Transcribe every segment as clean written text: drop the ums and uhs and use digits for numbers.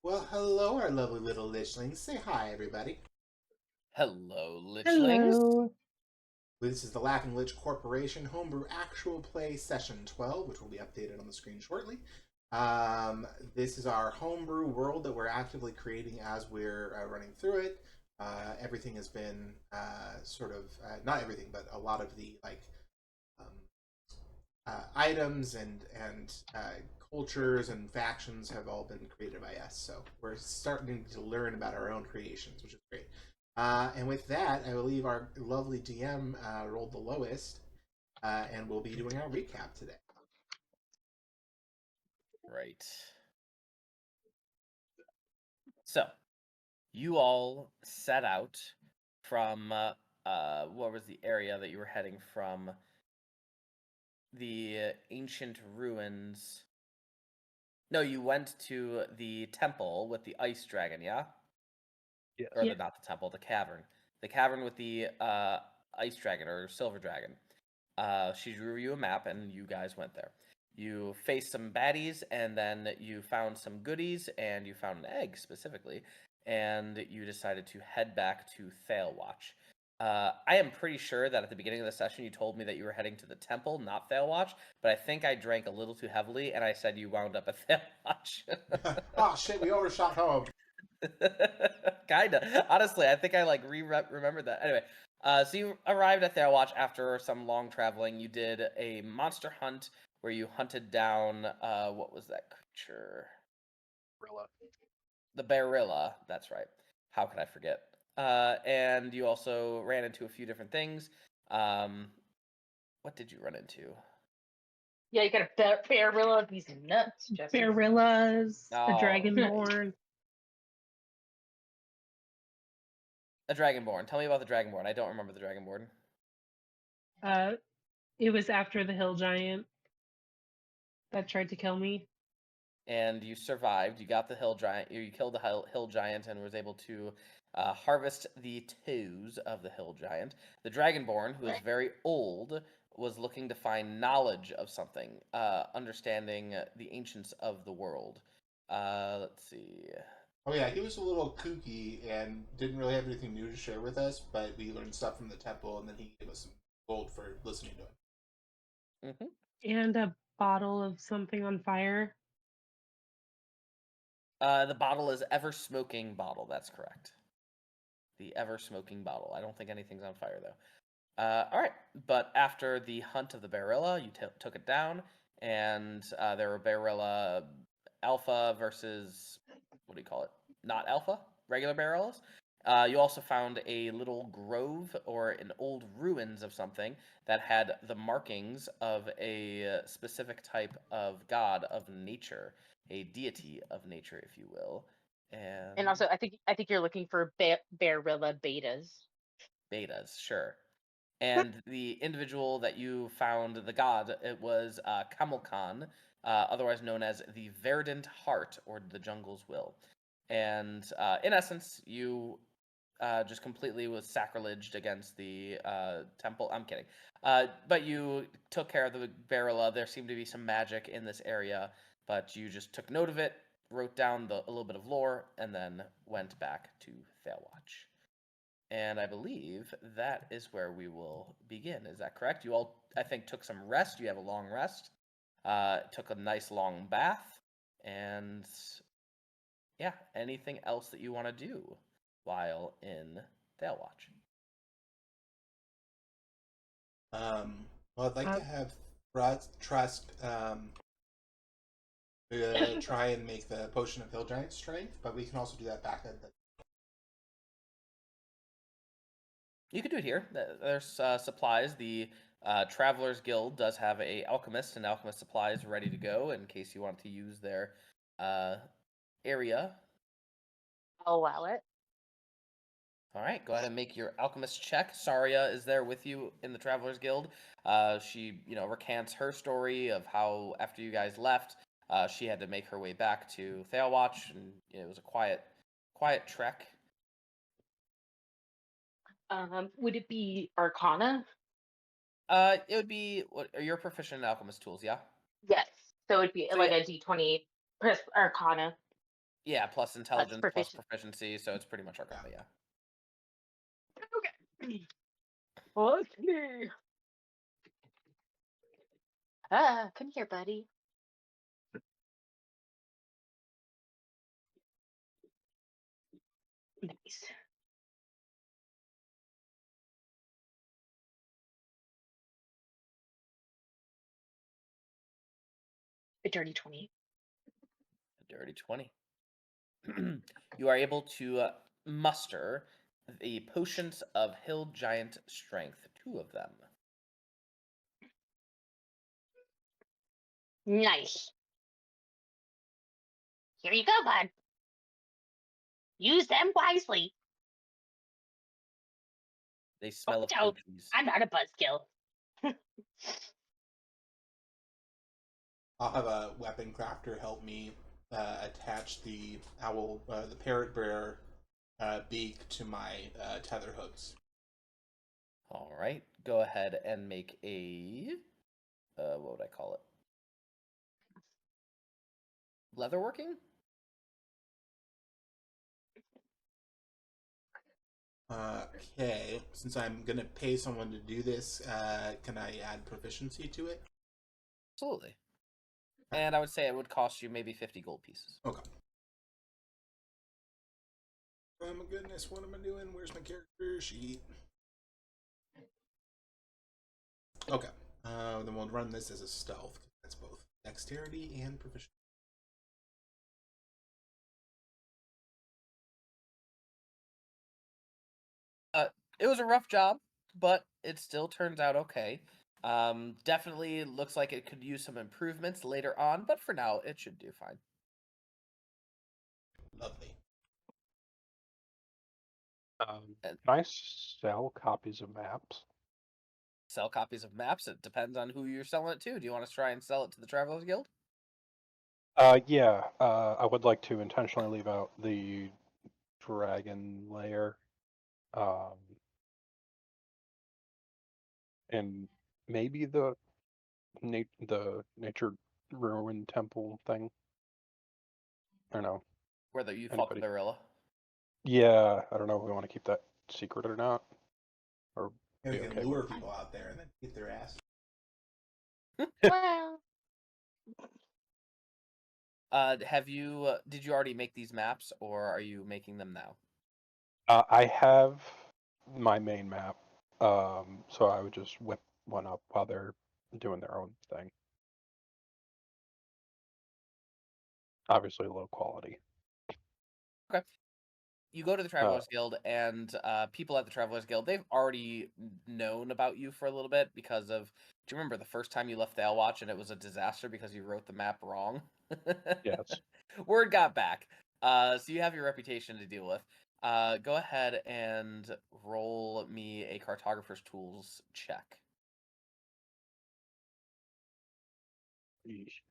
Well, hello, our lovely little lichlings. Say hi, everybody. Hello, Lichlings. Hello. This is the Laughing Lich Corporation Homebrew Actual Play Session 12, which will be updated on the screen shortly. This is our homebrew world that we're actively creating as we're running through it. Everything has been not everything, but a lot of the um, items and cultures and factions have all been created by us. So we're starting to learn about our own creations, which is great. And with that, I believe our lovely DM rolled the lowest, and we'll be doing our recap today. Right. So, you all set out from what was the area that you were heading from? The ancient ruins. No, you went to the temple with the ice dragon, yeah? Yes. Or Yeah. not the temple, the cavern. The cavern with the ice dragon or silver dragon. She drew you a map, and you guys went there. You faced some baddies, and then you found some goodies, and you found an egg specifically, and you decided to head back to Thalewatch. I am pretty sure that at the beginning of the session you told me that you were heading to the temple, not Thalewatch, but I think I drank a little too heavily, and I said you wound up at Thalewatch. Oh shit, we overshot home. Kinda. Honestly, I think I remembered that. Anyway, so you arrived at Thalewatch after some long traveling. You did a monster hunt where you hunted down what was that creature? Gorilla. The Barilla. That's right. How could I forget? And you also ran into a few different things. What did you run into? Yeah, you got a Barilla. These nuts, Jesse. Barillas, the Oh. Dragonborn. A Dragonborn. Tell me about the Dragonborn. I don't remember the Dragonborn. It was after the hill giant that tried to kill me. And you survived. You got the hill giant. You killed the hill giant and was able to harvest the toes of the hill giant. The dragonborn, who is very old, was looking to find knowledge of something, understanding the ancients of the world. Let's see. Oh yeah, he was a little kooky and didn't really have anything new to share with us, but we learned stuff from the temple, and then he gave us some gold for listening to him. And a bottle of something on fire. The bottle is ever smoking bottle. That's correct. The ever smoking bottle. I don't think anything's on fire though. All right, but after the hunt of the Barilla, you took it down, and there were Barilla Alpha versus what do you call it? Not Alpha, regular Barillas. You also found a little grove or an old ruins of something that had the markings of a specific type of god of nature, a deity of nature, if you will. And also, I think you're looking for Barilla betas. Betas, sure. And the individual that you found, the god, it was Kamelkan, otherwise known as the Verdant Heart or the Jungle's Will. And in essence, you just completely was sacriléged against the temple. I'm kidding. But you took care of the Barilla. There seemed to be some magic in this area, but you just took note of it, wrote down a little bit of lore, and then went back to Thalewatch. And I believe that is where we will begin. Is that correct? You all, I think, took some rest. You have a long rest. Took a nice long bath. And yeah, anything else that you want to do while in Thalewatch? Well, I'd like to have Trusk try and make the potion of hill giant strength, but we can also do that back at the. You could do it here. There's supplies. The Travelers Guild does have a alchemist and alchemist supplies ready to go in case you want to use their area. I'll allow it. All right, go ahead and make your alchemist check. Saria is there with you in the Travelers Guild. She, recants her story of how after you guys left, she had to make her way back to Thalewatch, and it was a quiet trek. Would it be Arcana? It would be you're proficient in alchemist tools, yeah? Yes. So it'd be So like yeah. a D20 plus Arcana. Yeah, plus intelligence, plus proficiency. proficiency, so it's pretty much Arcana, yeah. Okay. Okay. Come here, buddy. Nice. A dirty 20. A dirty 20. You are able to muster the potions of Hill Giant Strength, 2 of them. Nice. Here you go, bud. Use them wisely. They smell of Don't. cookies. I'm not a buzzkill. I'll have a weapon crafter help me attach the owl, the parrot bear beak to my tether hooks. All right, go ahead and make a what would I call it? Leatherworking? Okay, since I'm gonna pay someone to do this, can I add proficiency to it? Absolutely. And I would say it would cost you maybe 50 gold pieces. Okay. Oh my goodness, what am I doing? Where's my character sheet? Okay, then we'll run this as a stealth. That's both dexterity and proficiency. It was a rough job, but it still turns out okay. Definitely looks like it could use some improvements later on, but for now, it should do fine. Lovely. Can I sell copies of maps? Sell copies of maps. It depends on who you're selling it to. Do you want to try and sell it to the Travelers Guild? Yeah. I would like to intentionally leave out the dragon lair, and maybe the nature ruin temple thing. I don't know. Whether you fought the Anybody? gorilla. Yeah, I don't know if we want to keep that secret or not, or And we be can okay lure with. people out there and then get their ass. Well, Did you already make these maps, or are you making them now? I have my main map, so I would just whip one up while they're doing their own thing. Obviously, low quality. Okay. You go to the Travelers Guild, and people at the Travelers Guild, they've already known about you for a little bit because of. Do you remember the first time you left the Watch and it was a disaster because you wrote the map wrong? Yes. Word got back. So you have your reputation to deal with. Go ahead and roll me a cartographer's tools check. Yeesh.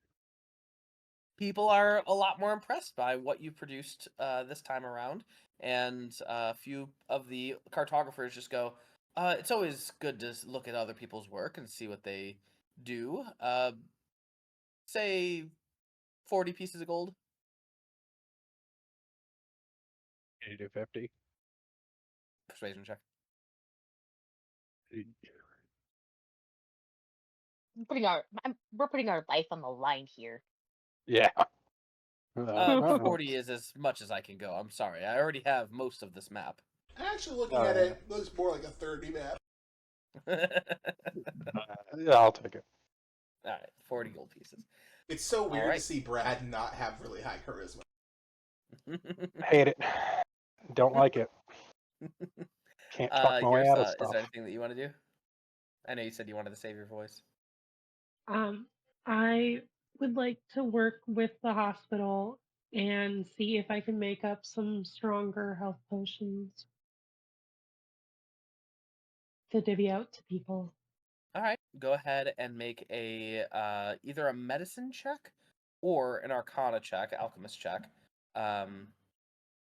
People are a lot more impressed by what you produced this time around, and a few of the cartographers just go, it's always good to look at other people's work and see what they do. Say 40 pieces of gold. Can you do 50? Persuasion check. we're putting our life on the line here. Yeah. 40 is as much as I can go. I'm sorry. I already have most of this map. Actually, looking at it, looks more like a 30 map. Yeah, I'll take it. All right, 40 gold pieces. It's so weird right. to see Brad not have really high charisma. Hate it. Don't like it. Can't talk my way out of Yersa, stuff. is there anything that you want to do? I know you said you wanted to save your voice. I would like to work with the hospital and see if I can make up some stronger health potions to divvy out to people. All right, go ahead and make a either a medicine check or an arcana check, alchemist check.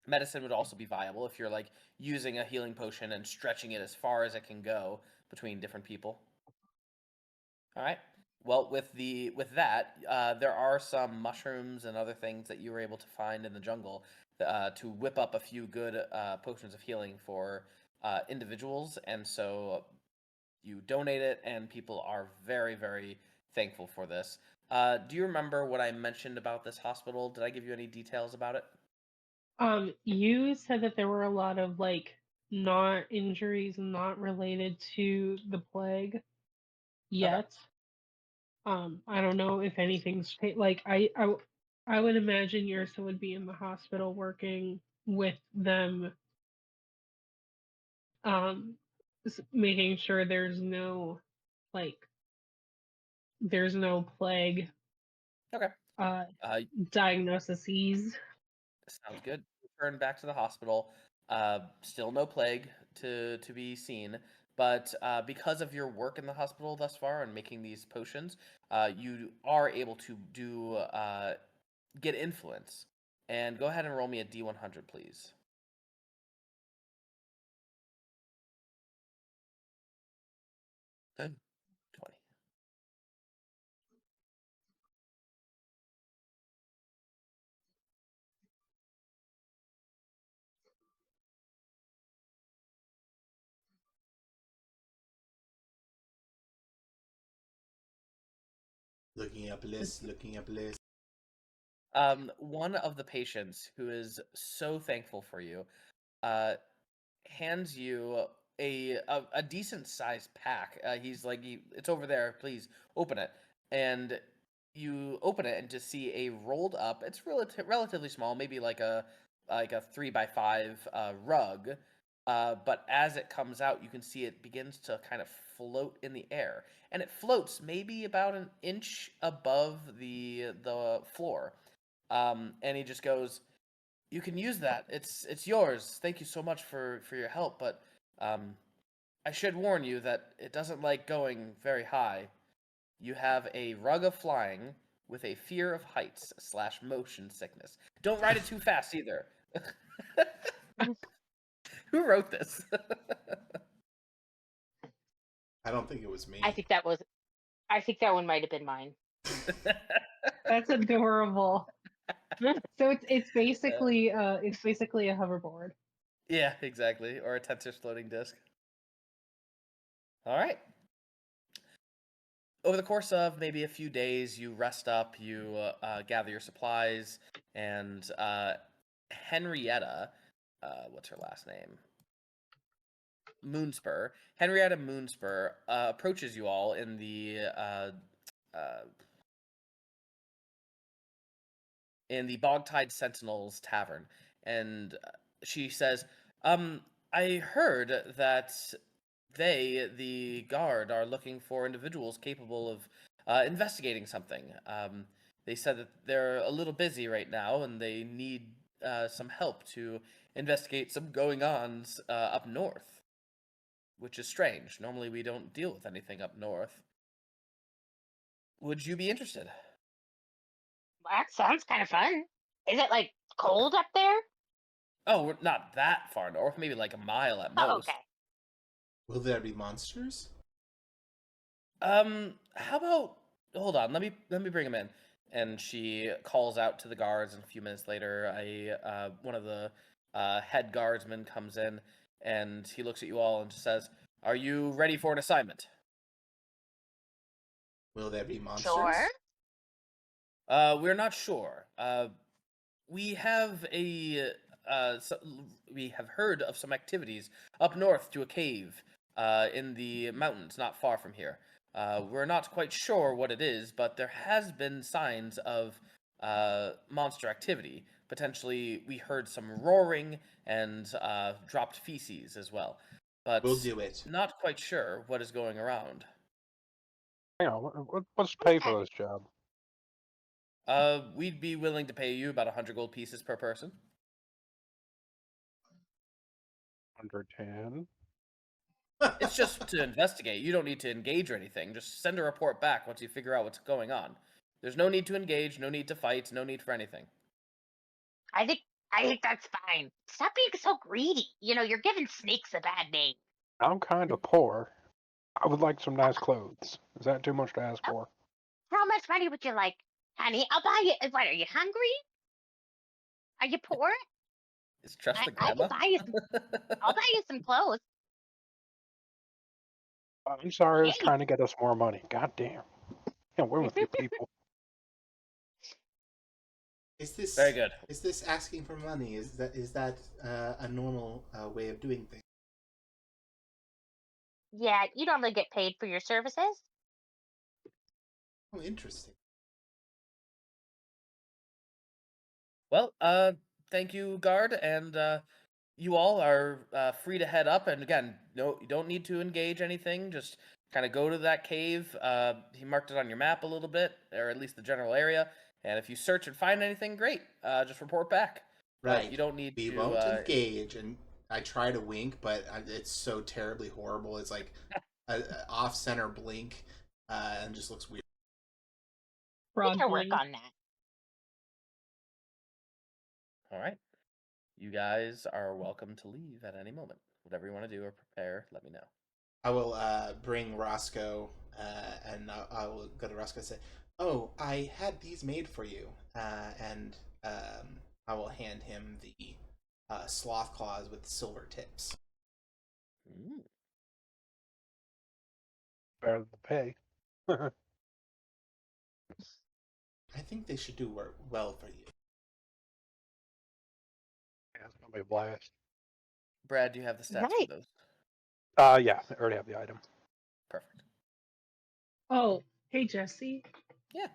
Medicine would also be viable if you're like using a healing potion and stretching it as far as it can go between different people. All right, Well, with that, there are some mushrooms and other things that you were able to find in the jungle to whip up a few good potions of healing for individuals, and so you donate it, and people are very, very thankful for this. Do you remember what I mentioned about this hospital? Did I give you any details about it? You said that there were a lot of like not injuries not related to the plague Okay. yet. I don't know if anything's like I would imagine Yersa would be in the hospital working with them, um, making sure there's no like there's no plague Okay. uh Uh, diagnoses. Sounds good. Return back to the hospital. Still no plague to be seen, but because of your work in the hospital thus far and making these potions, you are able to do get influence. And go ahead and roll me a D100, please. 20. Looking up lists, looking up lists. One of the patients who is so thankful for you, uh, hands you a decent sized pack. He's like, "It's over there. Please open it." And you open it and just see a rolled up. It's relatively small, maybe like a 3x5 rug. But as it comes out, you can see it begins to kind of float in the air, and it floats maybe about an inch above the floor. And he just goes, "You can use that. It's yours. Thank you so much for your help, but I should warn you that it doesn't like going very high. You have a rug of flying with a fear of heights / motion sickness. Don't ride it too fast either." Who wrote this? I don't think it was me. I think that one might have been mine. That's adorable. So it's basically a hoverboard. Yeah, exactly. Or a tensor floating disc. All right. Over the course of maybe a few days, you rest up, you gather your supplies, and Henrietta, what's her last name? Moonspur. Henrietta Moonspur approaches you all in uh, the Bogtide Sentinels Tavern, and she says, I heard that the guard, are looking for individuals capable of investigating something. They said that they're a little busy right now, and they need some help to investigate some going-ons up north, which is strange. Normally, we don't deal with anything up north. Would you be interested? That sounds kind of fun. Is it like cold up there? Oh, we're not that far north. Maybe like a mile at Oh, most. okay. Will there be monsters? How about hold on? Let me bring him in. And she calls out to the guards, and a few minutes later, one of the head guardsmen comes in, and he looks at you all and just says, "Are you ready for an assignment?" Will there be monsters? Sure. We're not sure. We have we have heard of some activities up north to a cave in the mountains not far from here. We're not quite sure what it is, but there has been signs of monster activity. Potentially, we heard some roaring and dropped feces as well. But We'll do it. not quite sure what is going around. Hang on, what's pay for this job? We'd be willing to pay you about 100 gold pieces per person. 110. It's just to investigate. You don't need to engage or anything. Just send a report back once you figure out what's going on. There's no need to engage, no need to fight, no need for anything. I think that's fine. Stop being so greedy. You're giving snakes a bad name. I'm kind of poor. I would like some nice clothes. Is that too much to ask for? How much money would you like, honey? I'll buy you. What, are you hungry? Are you poor? Is Trust the I can grandma? buy you some. I'll buy you some clothes. I'm sorry, I was Hey. trying to get us more money. God damn. Can't win with you people. Is this Very good. Is this asking for money? Is that a normal way of doing things? Yeah, you normally get paid for your services. Oh, interesting. Well, thank you, guard, and you all are free to head up. And again, no, you don't need to engage anything. Just kind of go to that cave. He marked it on your map a little bit, or at least the general area. And if you search and find anything, great. Just report back. Right. But you don't need We to. won't engage, and I try to wink, but it's so terribly horrible. It's like a off-center blink, and just looks weird. We Broad can work blink. on that. All right. You guys are welcome to leave at any moment. Whatever you want to do or prepare, let me know. I will bring Roscoe, and I will go to Roscoe and say, "Oh, I had these made for you," and I will hand him the sloth claws with silver tips. Ooh. Better than the pay. I think they should do work well for you. Yeah, it's gonna be a blast. Brad, do you have the stats Right. for those? Yeah, I already have the item. Perfect. Oh, hey Jesse. Yeah.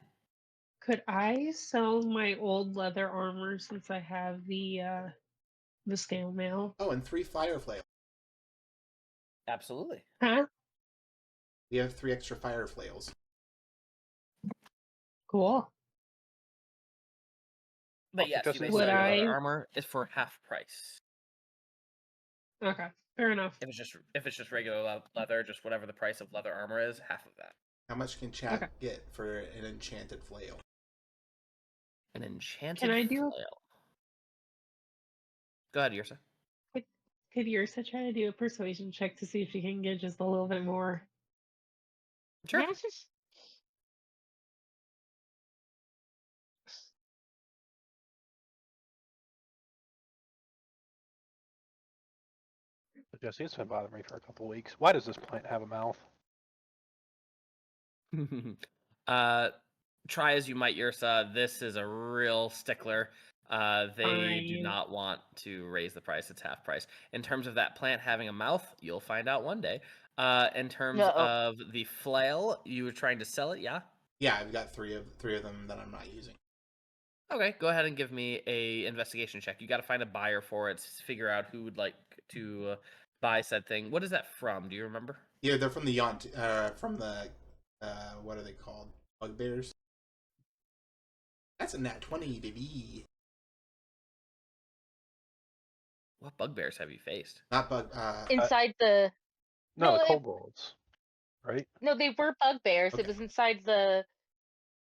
Could I sell my old leather armor since I have the scale mail? Oh, and 3 fire flails. Absolutely. Huh? We have 3 extra fire flails. Cool. But Also, yes, just you may as Would sell your I- leather armor. It's for half price. Okay, fair enough. If it's just regular leather, just whatever the price of leather armor is, half of that. How much can Chap Okay. get for an enchanted flail? An enchanted Can I do- flail. Go ahead, Yersa. Could Yersa try to do a persuasion check to see if she can get just a little bit more? Sure. Yes. But Jesse, it's been bothering me for a couple of weeks. Why does this plant have a mouth? Try as you might, Yersa. This is a real stickler. They do Fine. not want to raise the price. It's half price. In terms of that plant having a mouth, you'll find out one day. In terms No. of the flail, you were trying to sell it, yeah? Yeah, I've got three of them that I'm not using. Okay, go ahead and give me a investigation check. You got to find a buyer for it. Figure out who would like to buy said thing. What is that from? Do you remember? Yeah, they're from the from the what are they called? Bugbears. That's a nat 20, baby. What bugbears have you faced? Not bug. Inside the. No, No, the it- kobolds. Right? No, they were bugbears. Okay. It was inside the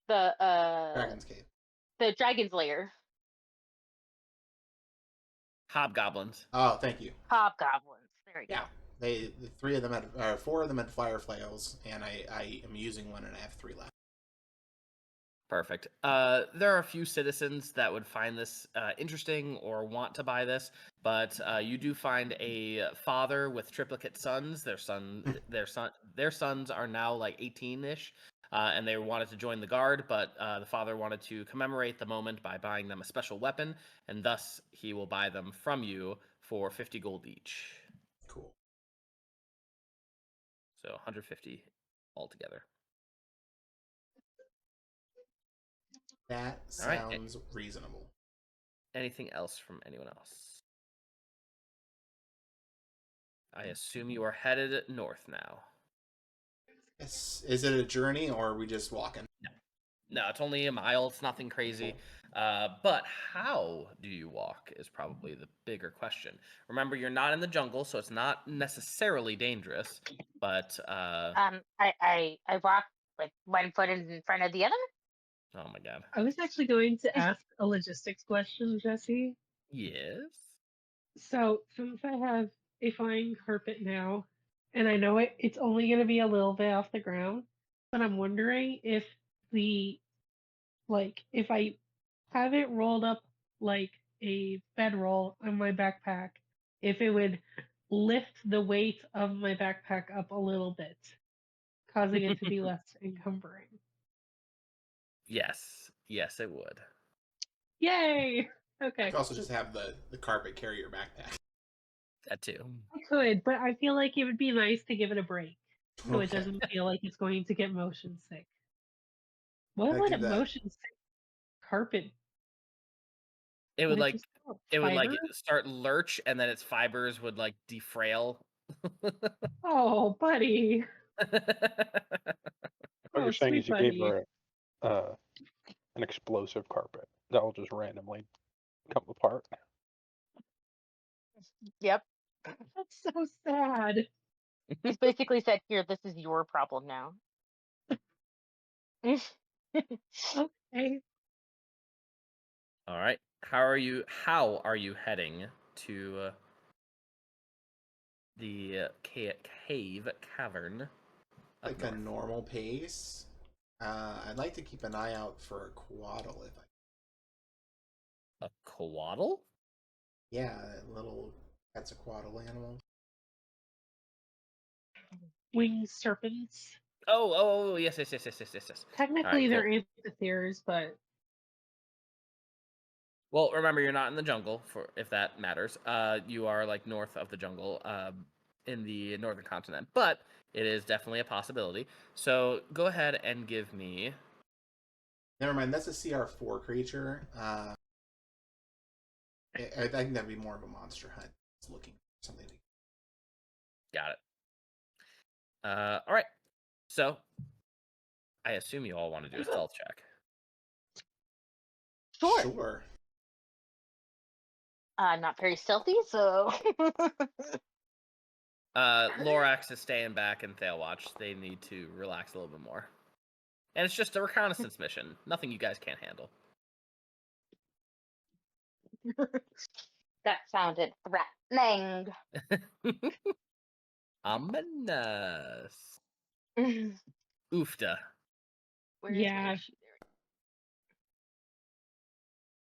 Dragon's Cave. the dragon's lair. Hobgoblins. Oh, thank you. Hobgoblins. There you Yeah, go. the 3 of them had 4 of them had fire flails, and I am using one, and I have 3 left. Perfect. There are a few citizens that would find this interesting or want to buy this, but you do find a father with triplicate sons. Their sons are now like 18-ish, and they wanted to join the guard, but the father wanted to commemorate the moment by buying them a special weapon, and thus he will buy them from you for 50 gold each. Cool. So 150 altogether. That All right. sounds reasonable. Anything else from anyone else? I assume you are headed north now. Is it a journey, or are we just walking? No, it's only a mile. It's nothing crazy. But how do you walk is probably the bigger question. Remember, you're not in the jungle, so it's not necessarily dangerous. But I walk like one foot in front of the other. oh my god, I was actually going to ask a logistics question, Jesse. yes. So, since I have a flying carpet now, and I know it's only going to be a little bit off the ground, but I'm wondering if if I have it rolled up like a bedroll on my backpack, if it would lift the weight of my backpack up a little bit, causing it to be less encumbering. Yes, it would. Yay! You Okay. could also just have the carpet carry your backpack. That too. I could, but I feel like it would be nice to give it a break so it Okay. doesn't feel like it's going to get motion sick. What I would do a that. motion sick carpet? It would it just have it would like fiber? start lurch, and then its fibers would like defrail. Oh, buddy. What Oh, you're saying sweet is you gave buddy. her an explosive carpet that will just randomly come apart. Yep. That's so sad. He's basically said, "Here, this is your problem now." Okay. All right. How are you heading to the cave cavern? up Like a north? normal pace. I'd like to keep an eye out for a quaddle if I. A quaddle? Yeah, little Quetzalcoatl animal. Winged serpents. Oh, yes. Technically, cool. they're amphitheaters, but Well, remember, you're not in the jungle, for if that matters. You are like north of the jungle, in the northern continent, but it is definitely a possibility. So go ahead and give me. Never mind, that's a CR4 creature. I think that'd be more of a monster hunt. It's looking for something. Got it. All right. So I assume you all want to do a stealth check. Sure. Not very stealthy, so. Lorax is staying back in Thailwatch. They need to relax a little bit more. And it's just a reconnaissance mission. Nothing you guys can't handle. That sounded threatening. Ominous. Oofda. Where Yeah. is she?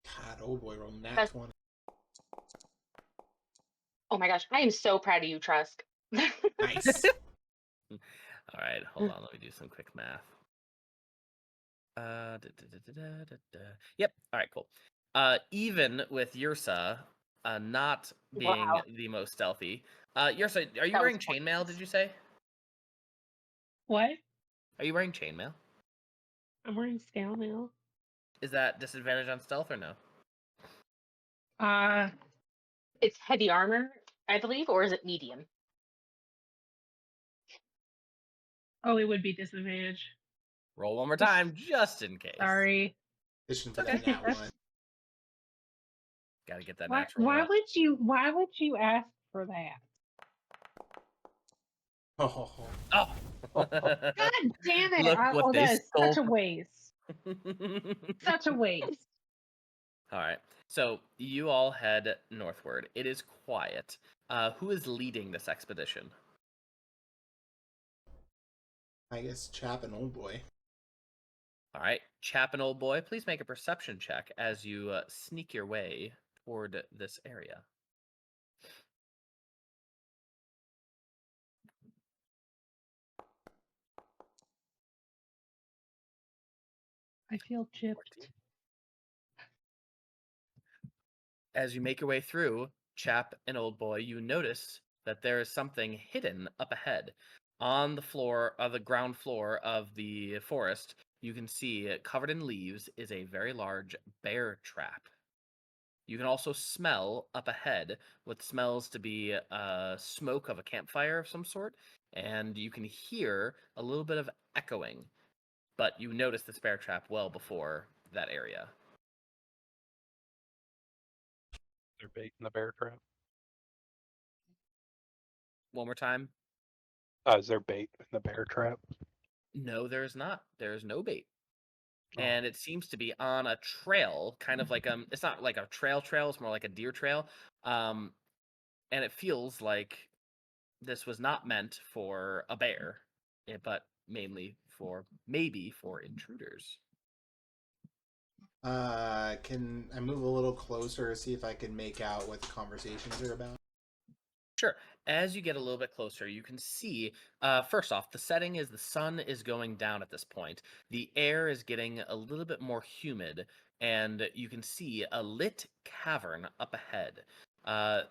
God, oh boy, roll nat That's- 20. Oh my gosh, I am so proud of you, Trusk. Nice. All right, hold on. Let me do some quick math. Yep. All right, cool. Even with Yersa not being Wow. the most stealthy, Yersa, are you That was wearing pointless. chainmail? Did you say? what? Are you wearing chainmail? I'm wearing scale mail. Is that disadvantage on stealth or no? It's heavy armor, I believe, or is it medium? Oh, it would be disadvantage. Roll one more time, just in case. Sorry. Addition for Okay. that nat 1. Got to get that Why natural. why would you ask for that? Oh. Oh. God damn it! Look what they that is stole such a waste. Such a waste. All right. So you all head northward. It is quiet. Who is leading this expedition? I guess Chap and Old Boy. All right. Chap and Old Boy, please make a perception check as you sneak your way toward this area. I feel chipped. 14. As you make your way through, Chap and Old Boy, you notice that there is something hidden up ahead. On the floor of the ground floor of the forest, you can see, covered in leaves, is a very large bear trap. You can also smell up ahead what smells to be smoke of a campfire of some sort, and you can hear a little bit of echoing, but you notice this bear trap well before that area. Is there bait in the bear trap? One more time. Is there bait in the bear trap? No, there's not. There's no bait. Oh. And it seems to be on a trail, kind of like it's not like a trail, it's more like a deer trail. And it feels like this was not meant for a bear, but mainly for maybe for intruders. Can I move a little closer to see if I can make out what the conversations are about? Sure. As you get a little bit closer, you can see, first off, the setting is the sun is going down at this point. The air is getting a little bit more humid, and you can see a lit cavern up ahead.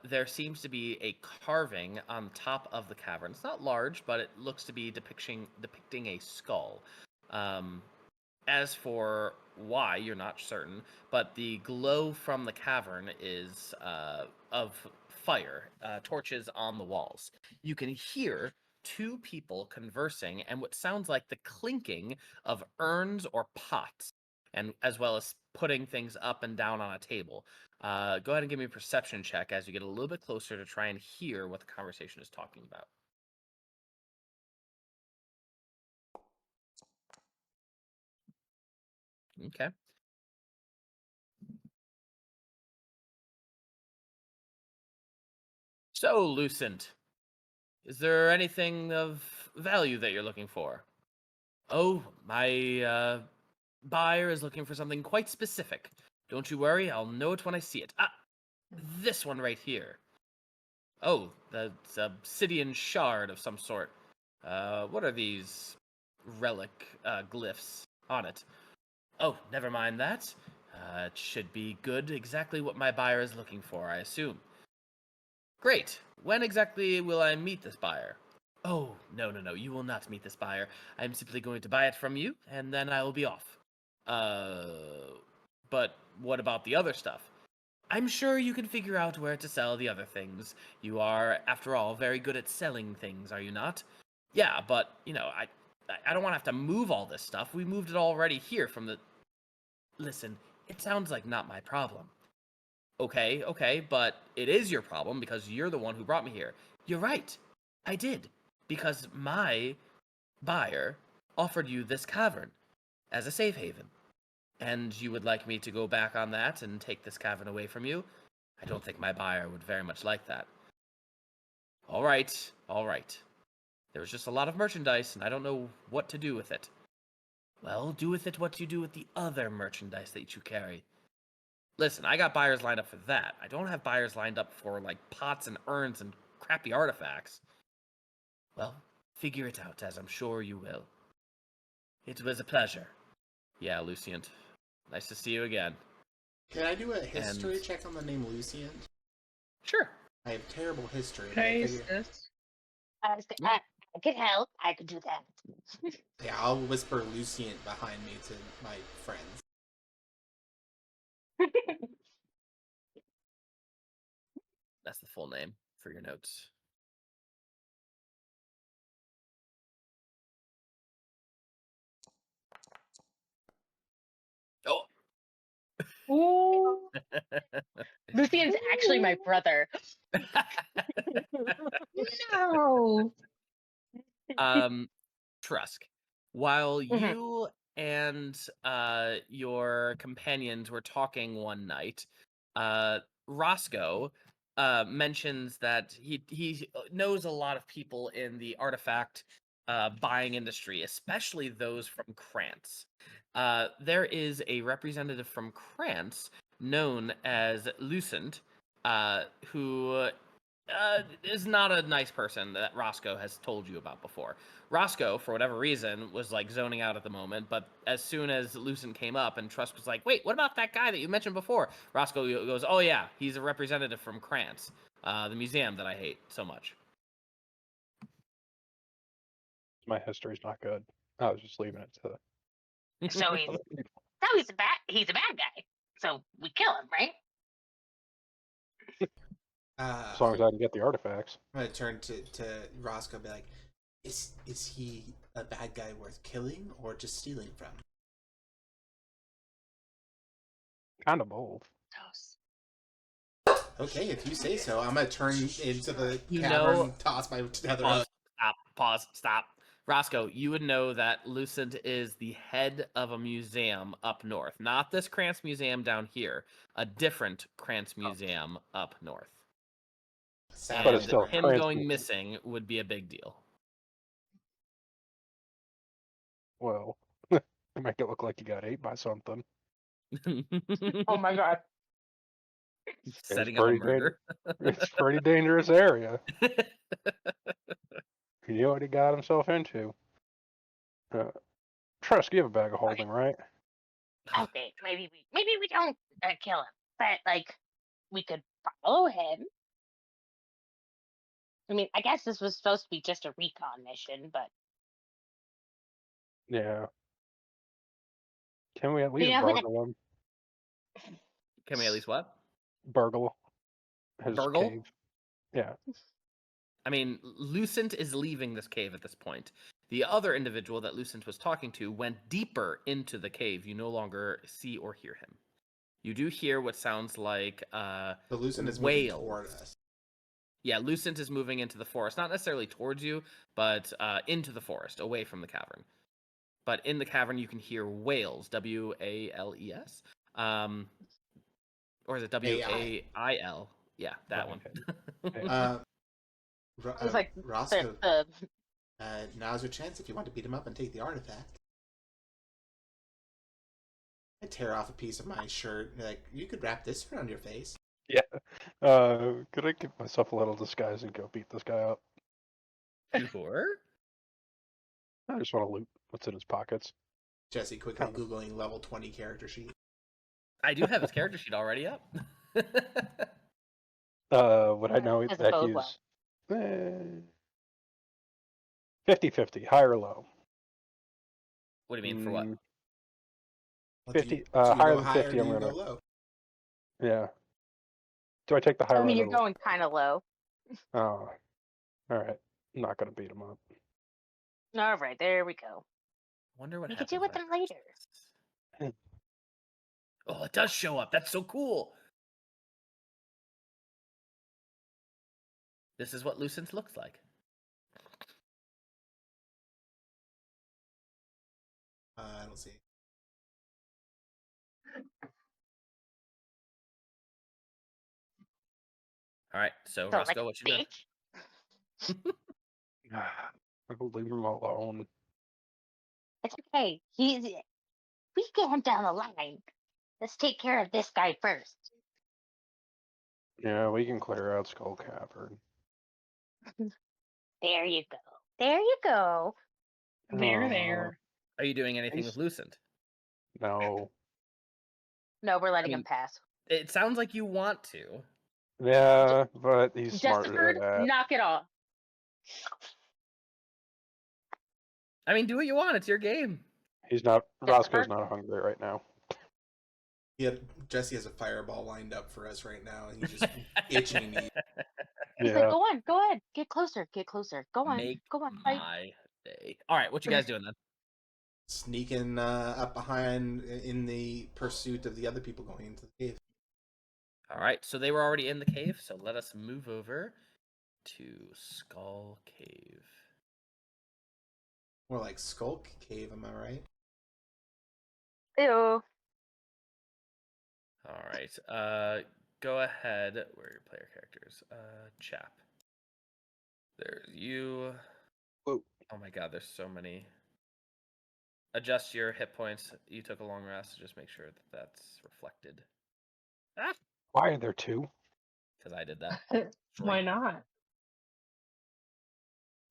There seems to be a carving on top of the cavern. It's not large, but it looks to be depicting a skull. As for why, you're not certain, but the glow from the cavern is of fire, torches on the walls. You can hear two people conversing and what sounds like the clinking of urns or pots, and as well as putting things up and down on a table. Go ahead and give me a perception check as you get a little bit closer to try and hear what the conversation is talking about. Okay. So, Lucent, is there anything of value that you're looking for? Oh, my buyer is looking for something quite specific. Don't you worry, I'll know it when I see it. Ah, this one right here. Oh, that's a obsidian shard of some sort. What are these relic glyphs on it? Oh, never mind that. It should be good, exactly what my buyer is looking for, I assume. Great. When exactly will I meet this buyer? Oh, no, you will not meet this buyer. I'm simply going to buy it from you, and then I will be off. But what about the other stuff? I'm sure you can figure out where to sell the other things. You are, after all, very good at selling things, are you not? Yeah, but, I don't want to have to move all this stuff. We moved it already here from the... Listen, it sounds like not my problem. Okay, but it is your problem because you're the one who brought me here. You're right. I did. Because my buyer offered you this cavern as a safe haven. And you would like me to go back on that and take this cavern away from you? I don't think my buyer would very much like that. All right. There was just a lot of merchandise, and I don't know what to do with it. Well, do with it what you do with the other merchandise that you carry. Listen, I got buyers lined up for that. I don't have buyers lined up for, like, pots and urns and crappy artifacts. Well, figure it out, as I'm sure you will. It was a pleasure. Yeah, Lucient. Nice to see you again. Can I do a history check on the name Lucient? Sure. I have terrible history. Can I but I figure... assist? I could help. I could do that. Yeah, I'll whisper Lucient behind me to my friends. That's the full name for your notes. Oh. Ooh. Lucian's actually my brother. No. Trusk, while you and your companions were talking one night, Roscoe mentions that he knows a lot of people in the artifact buying industry, especially those from Krantz. There is a representative from Krantz known as Lucent, who is not a nice person that Roscoe has told you about before. Roscoe, for whatever reason, was like zoning out at the moment, but as soon as Lucent came up and Trusk was like, wait, what about that guy that you mentioned before? Roscoe goes, oh yeah, he's a representative from Krantz, the museum that I hate so much. My history's not good. I was just leaving it to... So he's a bad guy. So we kill him, right? As long as I can get the artifacts. I'm gonna turn to Roscoe and be like, is he a bad guy worth killing or just stealing from? Kind of both. Okay, if you say so. I'm gonna turn into the You cavern, know- toss my tether Pause, up. stop. Roscoe, you would know that Lucent is the head of a museum up north. Not this Krantz museum down here. A different Krantz museum up north. Sound But it's And still him Krantz going museum. missing would be a big deal. well, make it look like you got ate by something. Oh my god. Setting up a murder. It's a pretty dangerous area. He knew what he got himself into. Trusk, you have a bag of holding, right? Okay, maybe we don't kill him, but like we could follow him. I mean, I guess this was supposed to be just a recon mission, but Yeah. Can we at you least know who the burgle him? Can we at least what? Burgle his Burgle? cave. Yeah. I mean, Lucent is leaving this cave at this point. The other individual that Lucent was talking to went deeper into the cave. You no longer see or hear him. You do hear what sounds like The Lucent is moving wails. toward us. Yeah, Lucent is moving into the forest. Not necessarily towards you, but into the forest, away from the cavern. But in the cavern, you can hear wails. W-A-L-E-S. Or is it W-A-I-L? Yeah, that one. I was like Roscoe, now's your chance if you want to beat him up and take the artifact. I tear off a piece of my shirt. Like, you could wrap this around your face. Yeah. Could I give myself a little disguise and go beat this guy up? Sure. I just want to loot what's in his pockets. Jesse quickly Googling level 20 character sheet. I do have his character sheet already up. Would I know Doesn't that bode he's well. 50-50, high or low? What do you mean, for what? 50, do you higher go than high 50, or I'm do you gonna... go low? Yeah. Do I take the higher I mean, or you're the low? going kind of low. Oh. Alright. I'm not gonna beat him up. All right, there we go. Wonder what We could happens deal with them later. Oh, it does show up. That's so cool. This is what Lucent looks like. I don't see it. All right, so So, Roscoe, like, what you got? bitch. I will leave him alone. It's okay. We get him down the line. Let's take care of this guy first. Yeah, we can clear out Skull Cavern. There you go. There you go. There. Are you doing anything with Lucent? No. No, we're letting I mean, him pass. It sounds like you want to. Yeah, but he's smarter Justified, than that. knock it off. I mean, do what you want. It's your game. He's not. Roscoe's Justified. not hungry right now. Jesse has a fireball lined up for us right now, and he's just itching to eat. He's like, go on, go ahead. Get closer, get closer. Go on, Make go on, fight. my day. All right, what you guys doing then? Sneaking up behind in the pursuit of the other people going into the cave. All right, so they were already in the cave, so let us move over to Skull Cave. More like Skulk Cave, am I right? Ew. All right, go ahead. Where are your player characters? Chap. There's you. Whoa. Oh my god, there's so many. Adjust your hit points. You took a long rest, so just make sure that that's reflected. Ah! Why are there two? Because I did that. Why not?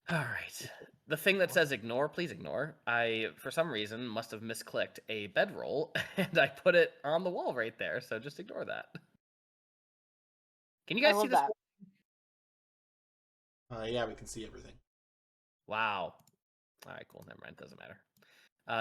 All right. The thing that says ignore, please ignore. I, for some reason, must have misclicked a bedroll, and I put it on the wall right there, so just ignore that. Can you guys see this? Yeah, we can see everything. Wow. All right, cool. Never mind. Doesn't matter.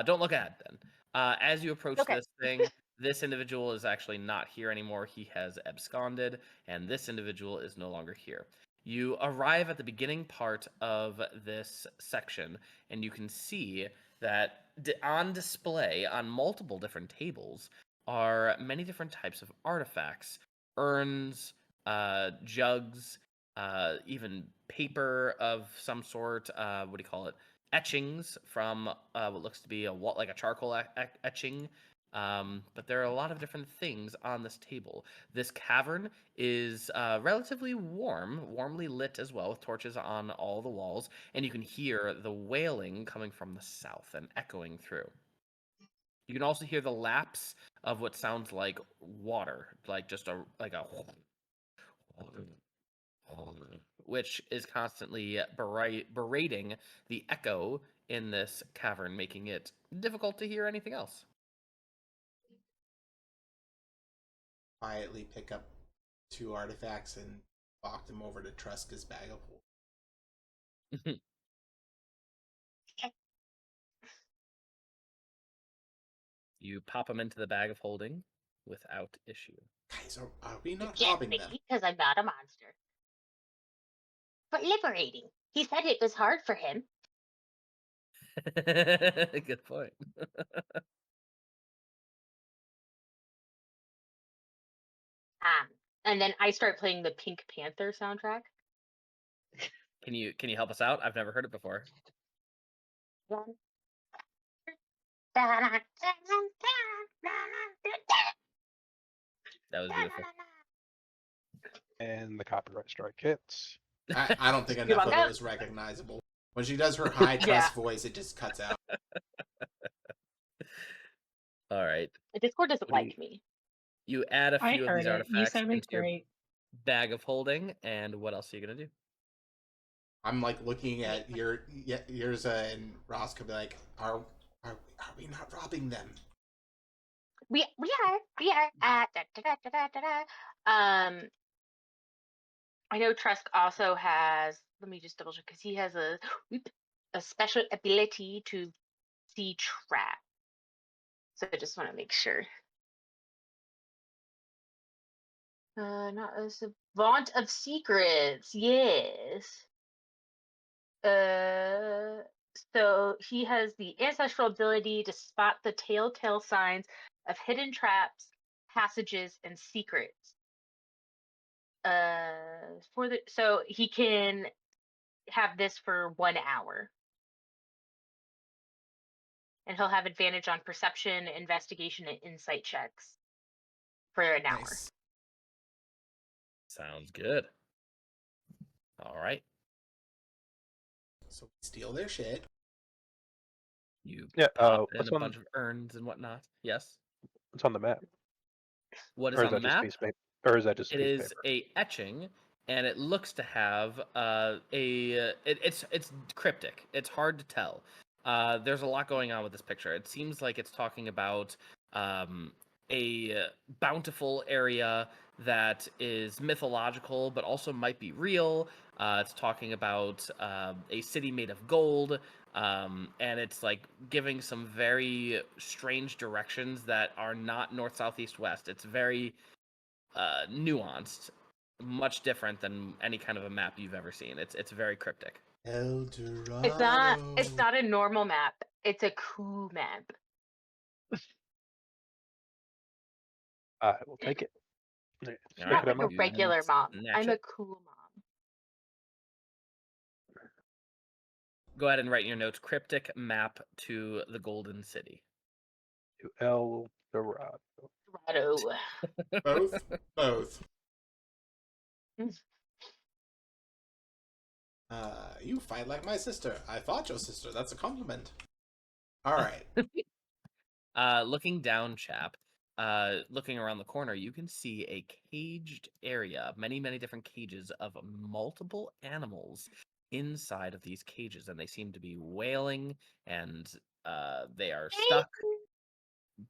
Don't look ahead then. As you approach this thing, this individual is actually not here anymore. He has absconded, and this individual is no longer here. You arrive at the beginning part of this section, and you can see that on display on multiple different tables are many different types of artifacts, urns, jugs, even paper of some sort. What do you call it? Etchings from what looks to be like a charcoal etching, But there are a lot of different things on this table. This cavern is relatively warmly lit as well, with torches on all the walls, and you can hear the wailing coming from the south and echoing through. You can also hear the lapse of what sounds like water, like just a which is constantly berating the echo in this cavern, making it difficult to hear anything else. Quietly pick up 2 artifacts and walk them over to Trusk's bag of holding. You pop them into the bag of holding without issue. Guys, are we not Can't robbing me, them? because I'm not a monster. But liberating. He said it was hard for him. Good point. And then I start playing the Pink Panther soundtrack. Can you help us out? I've never heard it before. That was beautiful. And the copyright strike hits. I don't think enough of it was recognizable. When she does her high Trusk voice, it just cuts out. All right. The Discord doesn't like me. You add a few of these artifacts You sounded into your great. bag of holding, and what else are you gonna do? I'm like looking at Yersa and Roscoe, be like, are we not robbing them? We are. I know Trusk also has. Let me just double check because he has a special ability to see trap. So I just want to make sure. Not a savant of secrets. Yes. So he has the ancestral ability to spot the telltale signs of hidden traps, passages, and secrets. So he can have this for 1 hour. And he'll have advantage on perception, investigation, and insight checks for an hour. Nice. Sounds good. All right. So we steal their shit. You Yeah, pop in what's a on- bunch of urns and whatnot. Yes. What's on the map? What is Or on the that just map? piece of paper? Or is that just a It piece of is paper? a etching, and it looks to have it's cryptic. It's hard to tell. There's a lot going on with this picture. It seems like it's talking about a bountiful area that is mythological, but also might be real. It's talking about a city made of gold, and it's like giving some very strange directions that are not north, south, east, west. It's very nuanced, much different than any kind of a map you've ever seen. It's very cryptic. El Dorado. It's not a normal map. It's a cool map. I will take it. All Stick Not it like in a my- regular mom. snatch I'm a it. cool mom. Go ahead and write in your notes cryptic map to the Golden City. to El Dorado. Dorado. Both. You fight like my sister. I fought your sister. That's a compliment. All right. Looking down, Chap. Looking around the corner, you can see a caged area, many different cages of multiple animals inside of these cages, and they seem to be wailing, and they are stuck.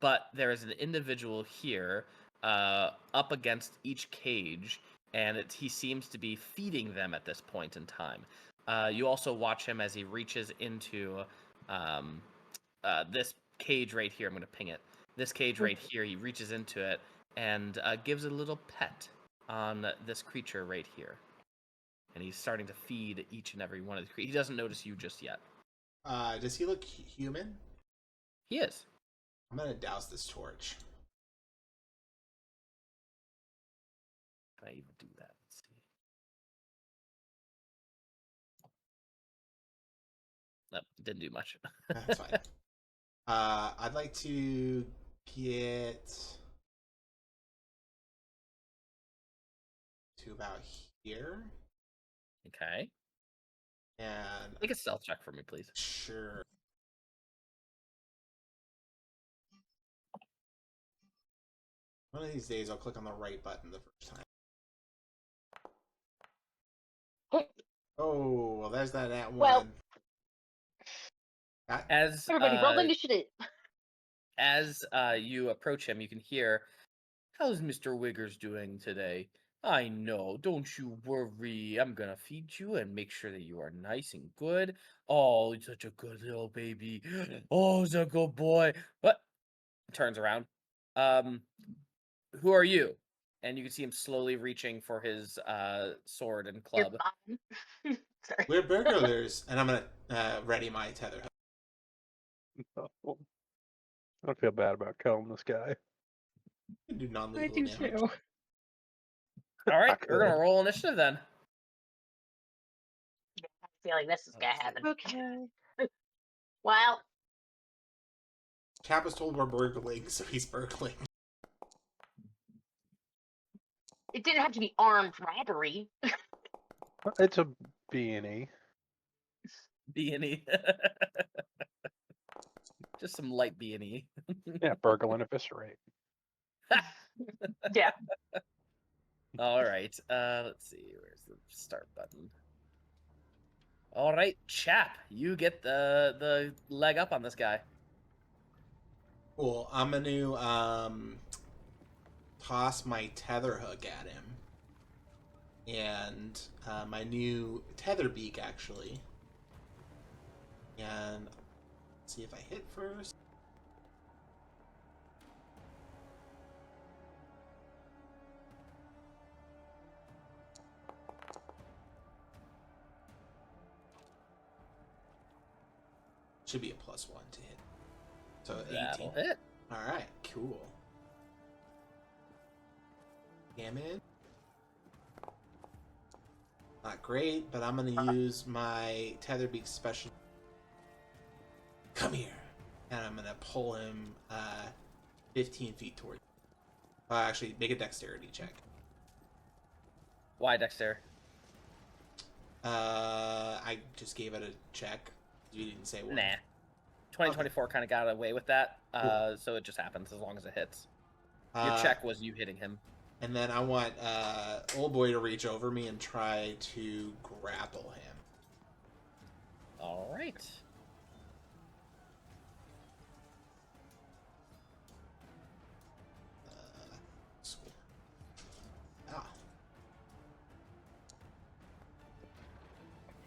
But there is an individual here up against each cage, and he seems to be feeding them at this point in time. You also watch him as he reaches into this cage right here. I'm going to ping it. This cage right here, he reaches into it and gives a little pet on this creature right here. And he's starting to feed each and every one of the creatures. He doesn't notice you just yet. Does he look human? He is. I'm gonna douse this torch. Can I even do that? Let's see. Nope, didn't do much. That's fine. I'd like to get to about here. Okay. And Make a stealth check for me, please. sure. One of these days I'll click on the right button the first time. Oh, well, there's that at one. Well, As everybody, roll initiative. as you approach him, you can hear, "How's Mr. Wiggers doing today? I know, don't you worry. I'm gonna feed you and make sure that you are nice and good. Oh, he's such a good little baby. Oh, he's a good boy." What? Turns around. Who are you? And you can see him slowly reaching for his sword and Your club. mom. Sorry. We're burglars, and I'm gonna ready my tether. I don't feel bad about killing this guy. You can do I non-lethal do damage. too. All right, I we're gonna could. roll initiative then. I feel like this is gonna happen. Okay. Well, Chap was told we're burgling, so he's burgling. it didn't have to be armed robbery. It's a B&E. B&E. Just some light B&E. Yeah, burgle and eviscerate. Yeah. All right. Let's see. Where's the start button? All right, Chap, you get the leg up on this guy. Cool. I'm gonna toss my tether hook at him, and my new tether beak actually, and see if I hit first. Should be a +1 to hit. So 18. That'll hit. Alright, cool. Damage. Not great, but I'm gonna use my Tetherbeak special. Come here! And I'm gonna pull him 15 feet towards. Actually, make a dexterity check. Why, Dexter? I just gave it a check. You didn't say one. Nah. 2024 kind of got away with that, so it just happens as long as it hits. Your check was you hitting him. And then I want old boy to reach over me and try to grapple him. All right. Ah.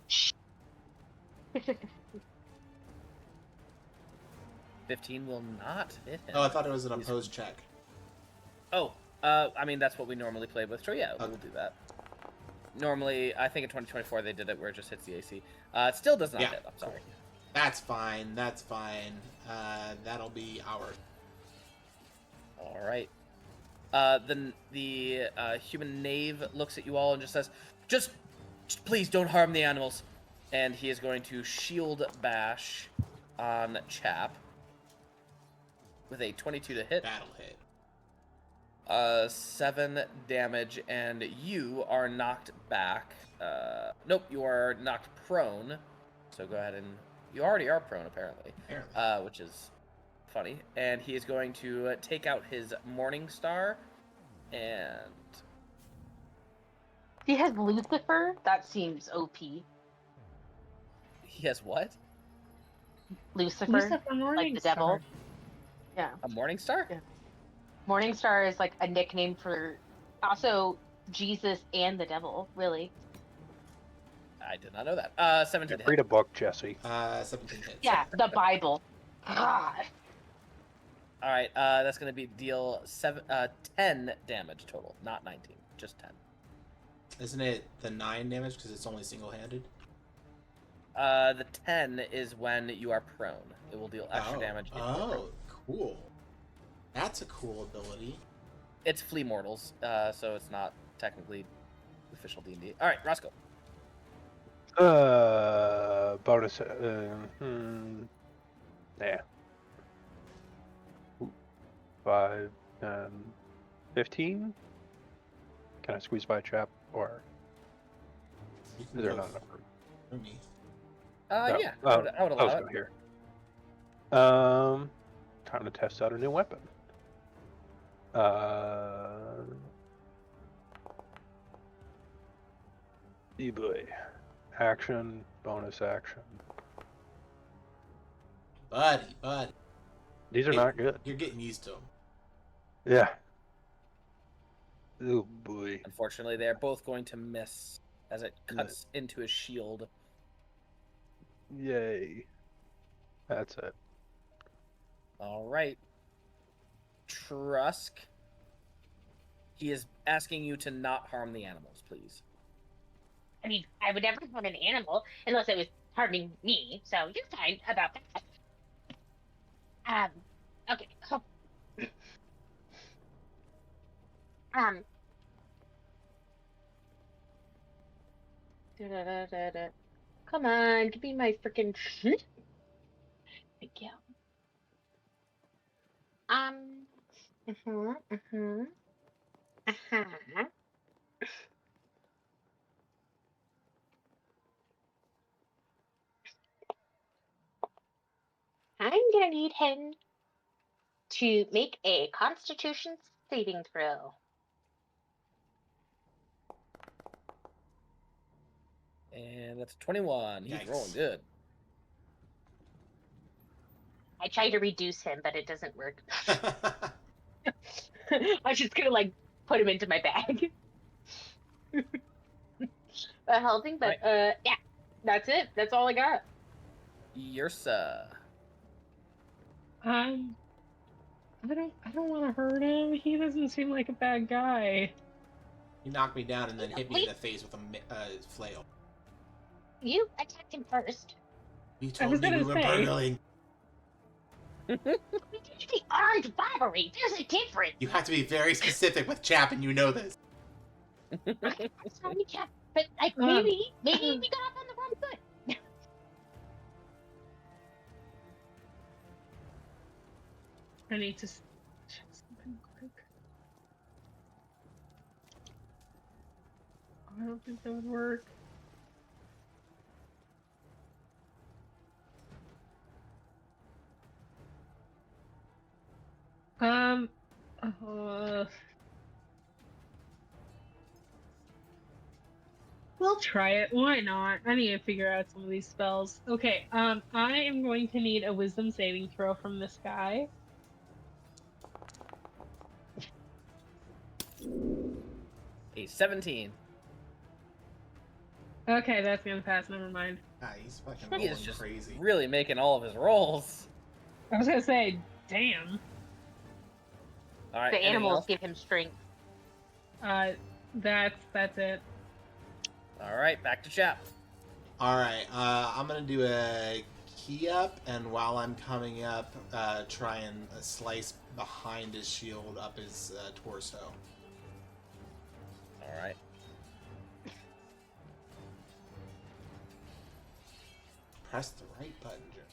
Shh. 15 will not hit him. Oh, I thought it was an opposed check. Oh, I mean, that's what we normally play with. So yeah, we'll do that. Normally, I think in 2024 they did it where it just hits the AC. It still does not hit, I'm sorry. That's fine, that's fine. That'll be ours. All right. Then the human knave looks at you all and just says, just please don't harm the animals. And he is going to shield bash on Chap with a 22 to hit. That'll hit. 7 damage, and you are knocked back. Nope, you are knocked prone. So go ahead and you already are prone apparently, which is funny. And he is going to take out his Morning Star, and He has Lucifer. That seems OP. he has what? Lucifer, Lucifer like Morning the devil. Star. Yeah. A Morning Star? Yeah. Morning Star is like a nickname for also Jesus and the devil, really. I did not know that. 17 to Read a hit. book, Jesse. 17 hits. Yeah, the Bible. God. All right, that's going to be deal 10 damage total, not 19, just 10. Isn't it the 9 damage because it's only single-handed? The 10 is when you are prone. It will deal extra damage. If you are prone. Cool. That's a cool ability. It's Flea Mortals, so it's not technically official D&D. All right, Roscoe. Bonus. Yeah. 5, 10, 15? Can I squeeze by Chap, or You can is there go not enough room? through me. Yeah, I would Let's allow go it. here. Time to test out a new weapon. Boy. Action, bonus action. Buddy. These are Hey, not good. You're getting used to them. Yeah. Oh boy. Unfortunately, they are both going to miss as it cuts into his shield. Yay. That's it. All right. Trusk. He is asking you to not harm the animals, please. I mean, I would never harm an animal unless it was harming me, so you're fine about that. Okay. Da-da-da-da-da. Come on, give me my freaking shit. Thank you. Uh-huh. I'm gonna need him to make a Constitution saving throw. And that's 21. He's Yikes. rolling good. I try to reduce him, but it doesn't work. I'm just gonna like put him into my bag. Helping, but Right. yeah, that's it. That's all I got. Yersa. I don't want to hurt him. He doesn't seem like a bad guy. You knocked me down and then hit me in Wait. the face with a flail. You attacked him first. You I was told me we gonna were say. burgling. We did the armed robbery. There's a difference. You have to be very specific with Chap, and you know this. Sorry, Chap, but like maybe we got off on the wrong foot. I need to check something quick. I don't think that would work. We'll try it. Why not? I need to figure out some of these spells. Okay, I am going to need a wisdom saving throw from this guy. A 17. Okay, that's gonna pass. Never mind. Ah, he's fucking He rolling is just crazy. really making all of his rolls. I was gonna say, damn. All right. The anything animals else? give him strength. That's it. All right, back to Chap. Alright, I'm gonna do a key up, and while I'm coming up, try and slice behind his shield up his torso. All right. Press the right button, Jim.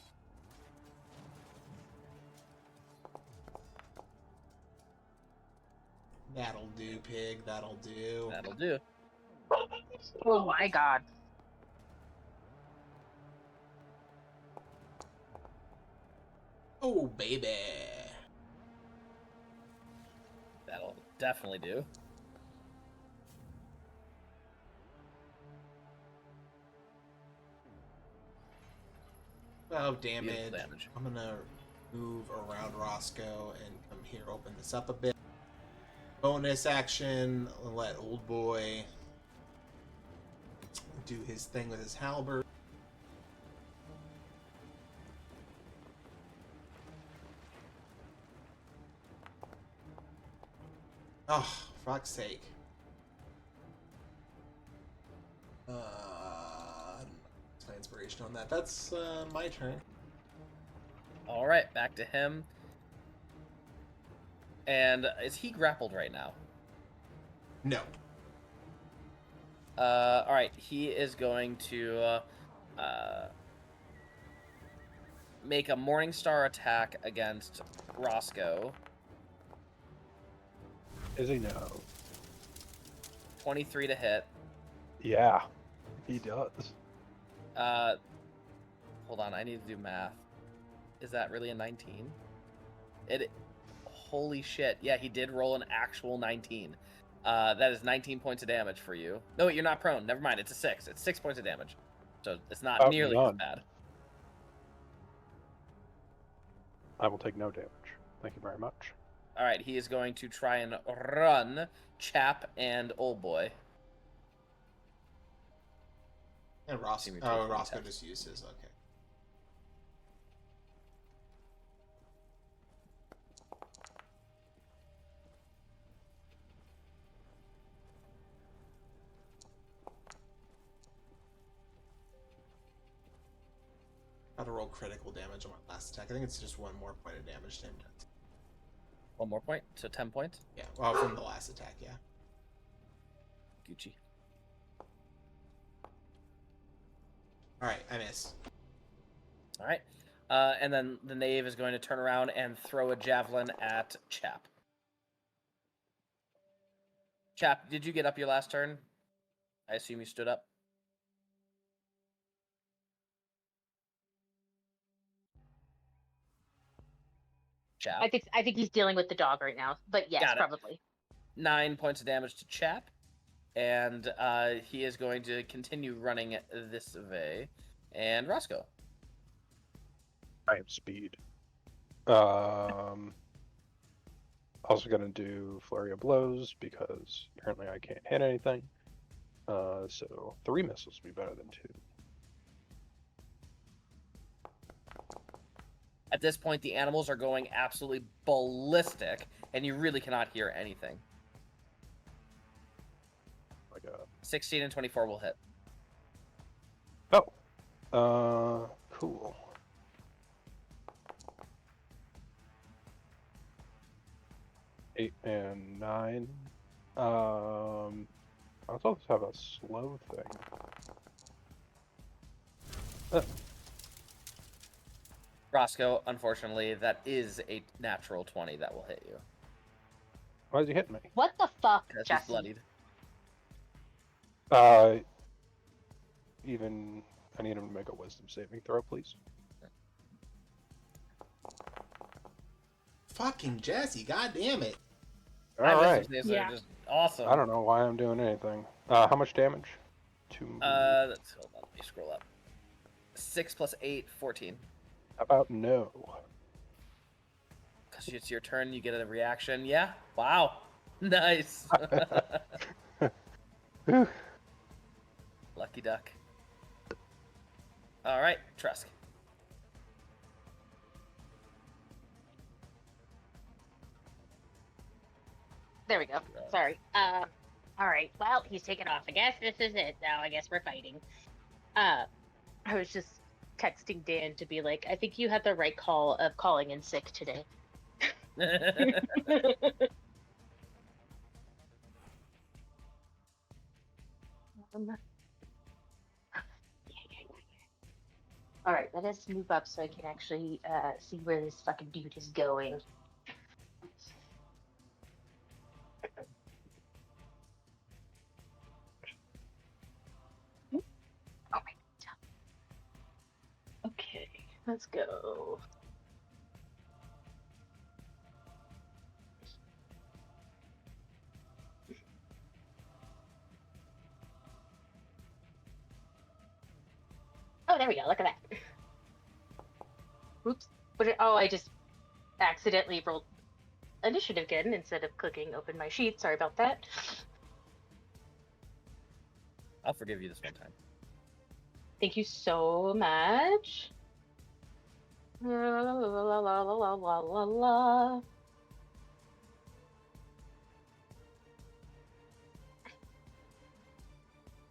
That'll do, pig. That'll do. That'll do. Oh my god. Oh, baby. That'll definitely do. Oh, Beautiful damage. damage. I'm gonna move around Roscoe and come here, open this up a bit. Bonus action, let old boy do his thing with his halberd. Oh, fuck's sake. I don't know. What's my inspiration on that? That's my turn. All right, back to him. And is he grappled right now? No. All right, he is going to make a Morningstar attack against Roscoe. Is he now? 23 to hit. Yeah, he does. Hold on, I need to do math. Is that really a 19? Holy shit. Yeah, he did roll an actual 19. That is 19 points of damage for you. No, wait, you're not prone. Never mind, it's a 6. It's 6 points of damage. So it's not nearly as none. bad. I will take no damage. Thank you very much. All right, he is going to try and run Chap and Old Boy. And Roscoe just used his. Okay. Got to roll critical damage on my last attack. I think it's just one more point of damage to him. One more point, so 10 points. Yeah, well, from the last attack, yeah. Gucci. All right, I miss. All right. And then the knave is going to turn around and throw a javelin at Chap. Chap, did you get up your last turn? I assume you stood up. Chap. I think he's dealing with the dog right now, but yes, Got it. probably. 9 points of damage to Chap, and he is going to continue running this way. And Roscoe. I have speed. Also gonna do flurry of blows because apparently I can't hit anything. So 3 missiles would be better than 2. At this point, the animals are going absolutely ballistic, and you really cannot hear anything. Like a 16 and 24 will hit. cool. Eight and 9. I was also have a slow thing. Roscoe, unfortunately, that is a natural 20 that will hit you. Why is he hitting me? What the fuck, Because he's Jesse? bloodied. Even I need him to make a wisdom saving throw, please. Fucking Jesse, god damn it. My All right. wisdom saves Yeah. are just awesome. I don't know why I'm doing anything. How much damage? 2. Hold on, let me scroll up. 6 plus 8, 14. How about no? Because it's your turn, you get a reaction. Yeah? Wow. Nice. Lucky duck. All right, Trusk. There we go. Sorry. All right. Well, he's taken off. I guess this is it. Now, I guess we're fighting. I was just texting Dan to be like, I think you had the right call of calling in sick today. All right, let us move up so I can actually see where this fucking dude is going. Oh my god. Okay, let's go. Oh, there we go. Look at that. Oops. I just accidentally rolled initiative again instead of clicking open my sheet. Sorry about that. I'll forgive you this one time. Thank you so much. La la la la la la la la la.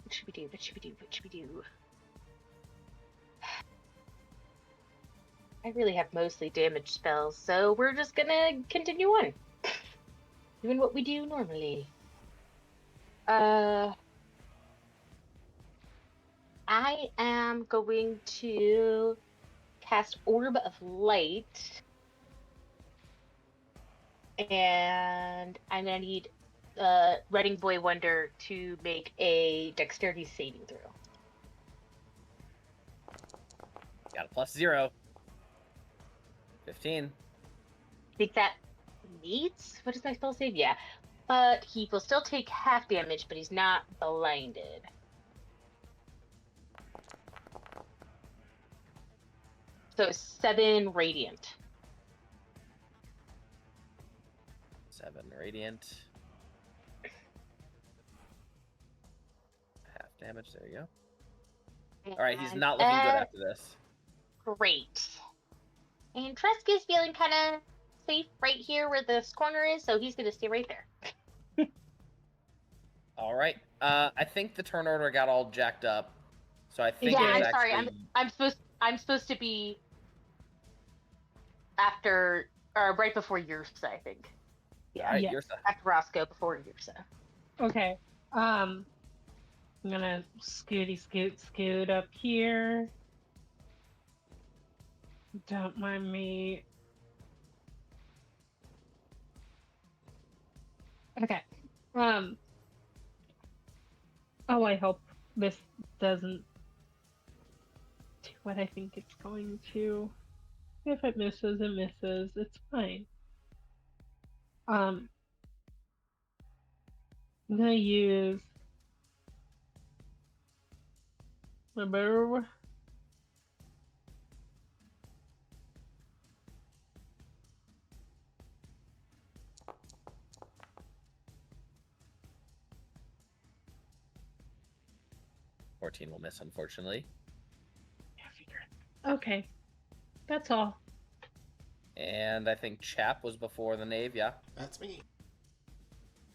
What should we do? What should we do? What should we do? I really have mostly damage spells, so we're just gonna continue on. Doing what we do normally. I am going to cast Orb of Light And I'm gonna need Reading Boy Wonder to make a dexterity saving throw. Got a +0. 15. I think that meets. What does my spell save? Yeah. But he will still take half damage, but he's not blinded. So 7 radiant. 7 radiant. Half damage. There you go. All right, he's not looking good after this. Great. And Trusk is feeling kind of safe right here where this corner is, so he's going to stay right there. All right. I think the turn order got all jacked up, so I think Yeah, it's I'm sorry. actually... I'm supposed to be after or right before Yersa, I think. Yeah. All right, Yes. Yersa. After Roscoe, before Yersa. Okay. I'm gonna scoot up here. Don't mind me. Okay. Oh, I hope this doesn't do what I think it's going to. If it misses, it misses. It's fine. I'm gonna use my bow. $14 will miss, unfortunately. Okay. That's all. And I think Chap was before the Knave, yeah? That's me.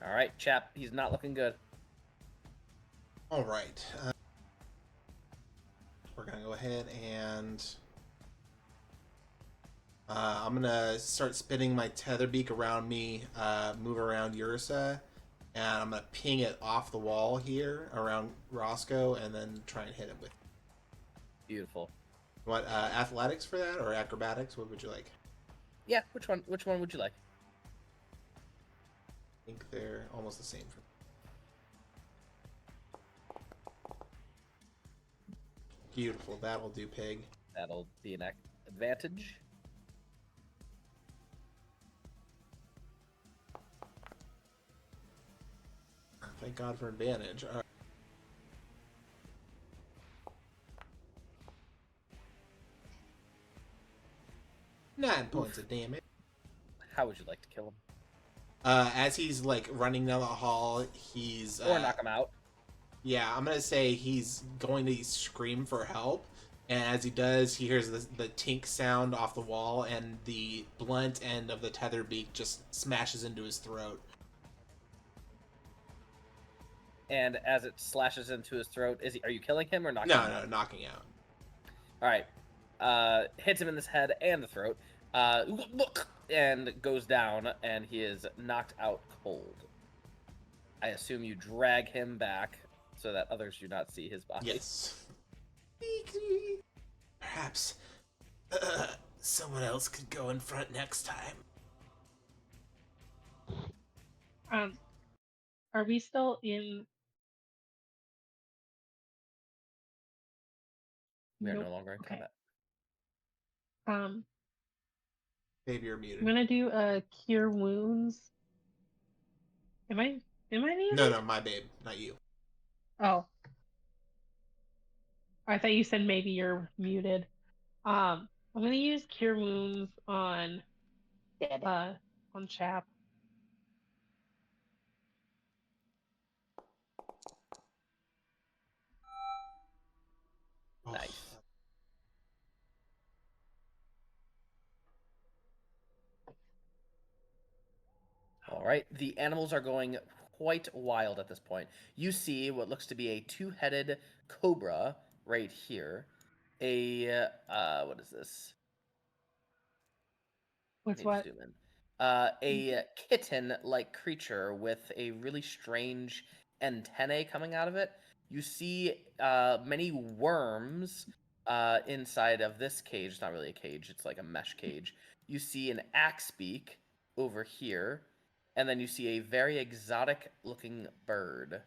All right, Chap, he's not looking good. All right. We're going to go ahead and... I'm going to start spinning my tether beak around me, move around Yersa, and I'm going to ping it off the wall here around Roscoe, and then try and hit him with... Beautiful. What, athletics for that, or acrobatics? What would you like? Yeah, which one would you like? I think they're almost the same. Beautiful, that will do, pig. That'll be an advantage. Thank God for advantage. All right. Nine points of damage. How would you like to kill him? As he's like running down the hall, he's Or knock him out. Yeah, I'm gonna say he's going to scream for help, and as he does, he hears the tink sound off the wall, and the blunt end of the tether beak just smashes into his throat. And as it slashes into his throat, are you killing him or knocking him out? No, knocking out. All right. Hits him in the head and the throat. And goes down, and he is knocked out cold. I assume you drag him back so that others do not see his body. Yes. Perhaps someone else could go in front next time. Are we still in? We are Nope. no longer in Okay. combat. Maybe you're muted. I'm gonna do a cure wounds. Am I muted? No, my babe, not you. Oh. I thought you said maybe you're muted. I'm gonna use cure wounds on Chap. Nice. All right, the animals are going quite wild at this point. You see what looks to be a two-headed cobra right here. What is this? What's Need to what? zoom in. A kitten-like creature with a really strange antennae coming out of it. You see many worms inside of this cage. It's not really a cage. It's like a mesh cage. You see an axe beak over here, and then you see a very exotic-looking bird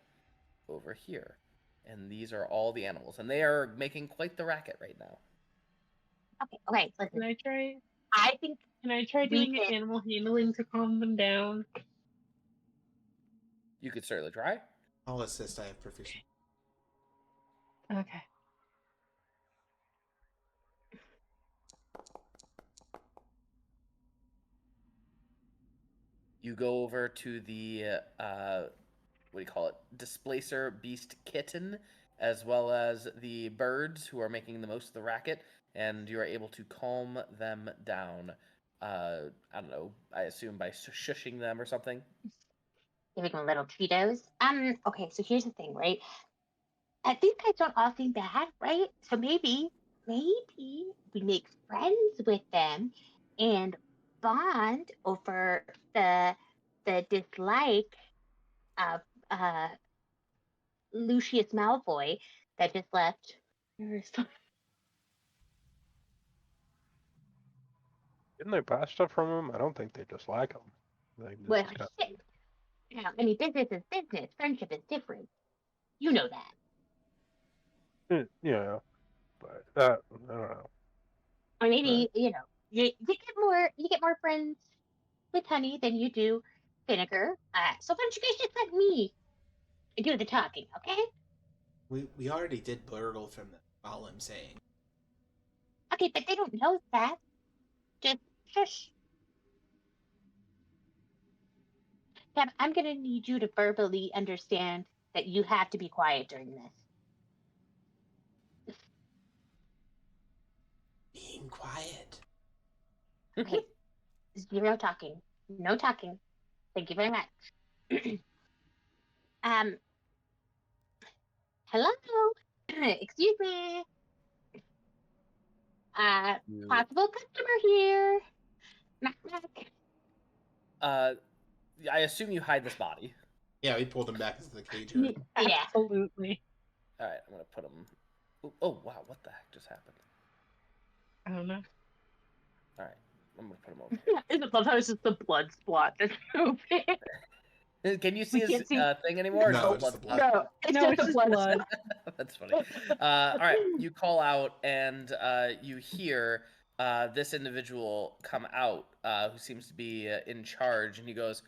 over here. And these are all the animals, and they are making quite the racket right now. Okay, Can listen. I try? I think Can I try we doing can- animal handling to calm them down? You could certainly try. I'll assist. I have proficiency. Okay. You go over to the what do you call it? Displacer beast kitten, as well as the birds who are making the most of the racket, and you are able to calm them down. I don't know. I assume by shushing them or something. giving them little Cheetos. Okay, so here's the thing, right? These guys don't all seem bad, right? So maybe we make friends with them and bond over the dislike of Lucius Malfoy that just left. Didn't they buy stuff from him? I don't think they just like him. They just Well, kinda- shit. I mean, business is business. Friendship is different. You know that. Yeah, but I don't know. Or maybe you get more friends with honey than you do vinegar. So why don't you guys just let me do the talking, okay? We already did burgle from them. All I'm saying. Okay, but they don't know that. Just shush. Deb, I'm gonna need you to verbally understand that you have to be quiet during this. Being quiet. Okay, zero talking. No talking. Thank you very much. Hello. Excuse me. Possible customer here. Knock, knock. I assume you hide this body. Yeah, we pulled him back into the cage. Area. Yeah. Absolutely. All right, I'm gonna put him. Oh wow, what the heck just happened? I don't know. All right, I'm gonna put him over. I just love how it's just the blood splot that's open. Can you see We his can't see- thing anymore? No, It's just blood the blood. spot. No, it's No, just it's the just blood. blood. That's funny. All right, you call out, and you hear this individual come out, who seems to be in charge, and he goes,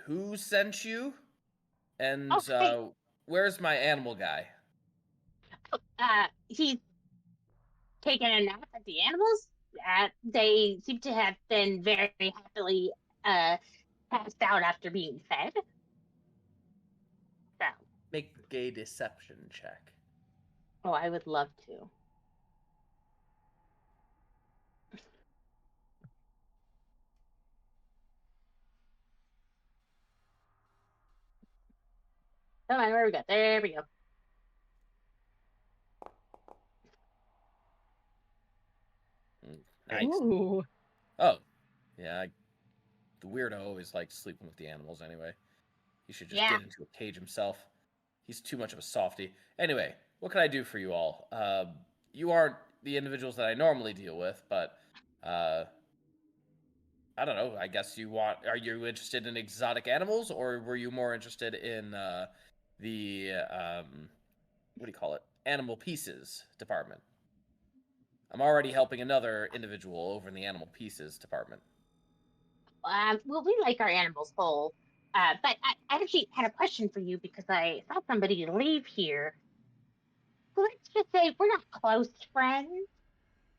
"Who sent you? And Okay. where's my animal guy?" He's taken a nap at the animals. They seem to have been very happily passed out after being fed. So, Make a deception check. oh, I would love to. Come on, where we go? There we go. Nice. Ooh. Oh, yeah. The weirdo always likes sleeping with the animals anyway. He should just Yeah. get into a cage himself. He's too much of a softie. Anyway, what can I do for you all? You aren't the individuals that I normally deal with, but I don't know. I guess are you interested in exotic animals, or were you more interested in the what do you call it? Animal pieces department. I'm already helping another individual over in the animal pieces department. Well, we like our animals whole. But I actually had a question for you because I saw somebody leave here. Let's just say we're not close friends.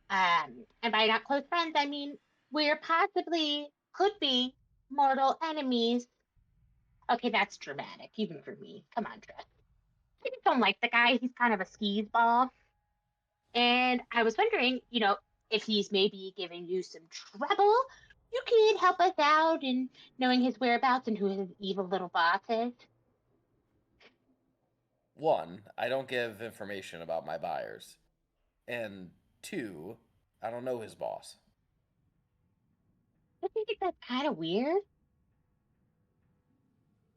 And by not close friends, I mean we're possibly could be mortal enemies. Okay, that's dramatic, even for me. Come on, Trusk. I just don't like the guy. He's kind of a skis ball. And I was wondering, if he's maybe giving you some trouble, you could help us out in knowing his whereabouts and who his evil little boss is. One, I don't give information about my buyers. And two, I don't know his boss. Don't you think that's kind of weird?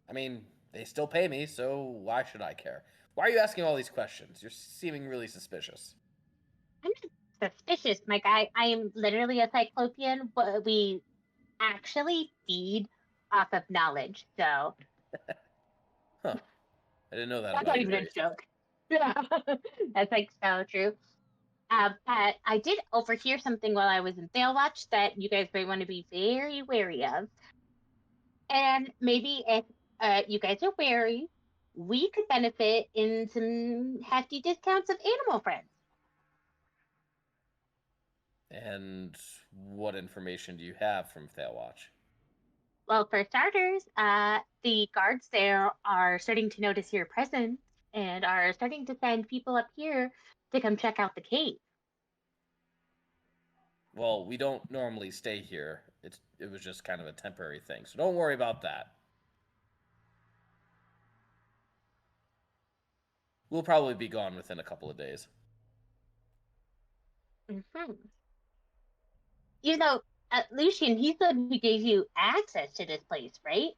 I mean, they still pay me, so why should I care? Why are you asking all these questions? You're seeming really suspicious. I'm not suspicious, my guy. I am literally a cyclopean. But we actually feed off of knowledge, so Huh. I didn't know that that's about not your even a race. joke. Yeah, that's like so true. But I did overhear something while I was in Sail Watch that you guys might want to be very wary of. And maybe if you guys are wary, we could benefit in some hefty discounts of animal friends. And what information do you have from Thailwatch? Well, for starters, the guards there are starting to notice your presence and are starting to send people up here to come check out the cave. Well, we don't normally stay here. It was just kind of a temporary thing, so don't worry about that. We'll probably be gone within a couple of days. Mm-hmm. You know, Lucian, he's the one who gave you access to this place, right?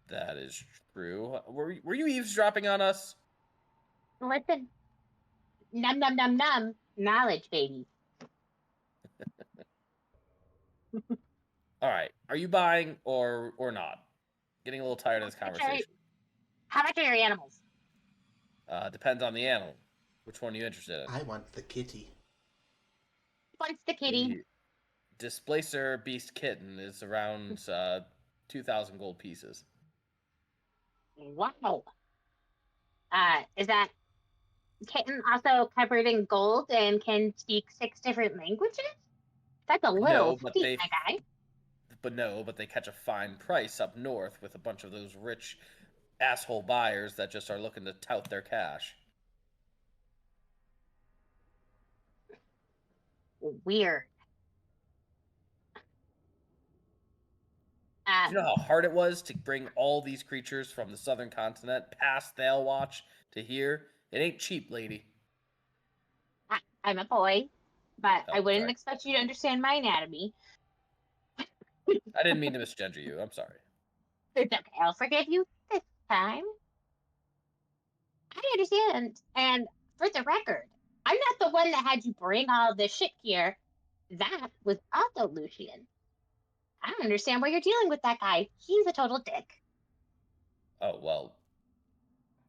That is true. Were you eavesdropping on us? Listen, num num num num, knowledge, baby. All right. Are you buying or not? Getting a little tired of this conversation. How much are your animals? Depends on the animal. Which one are you interested in? I want the kitty. What's the kitty? The Displacer Beast Kitten is around 2,000 gold pieces. Wow. Is that kitten also covered in gold and can speak 6 different languages? That's a little No, but steep, my guy. but they catch a fine price up north with a bunch of those rich asshole buyers that just are looking to tout their cash. Weird. Do you know how hard it was to bring all these creatures from the southern continent past Thailwatch to here? It ain't cheap, lady. I'm a boy, but Oh, I wouldn't sorry. expect you to understand my anatomy. I didn't mean to misgender you. I'm sorry. It's okay. I'll forgive you this time. I understand. And for the record, I'm not the one that had you bring all this shit here. That was also Lucian. I don't understand why you're dealing with that guy. He's a total dick. Oh, well,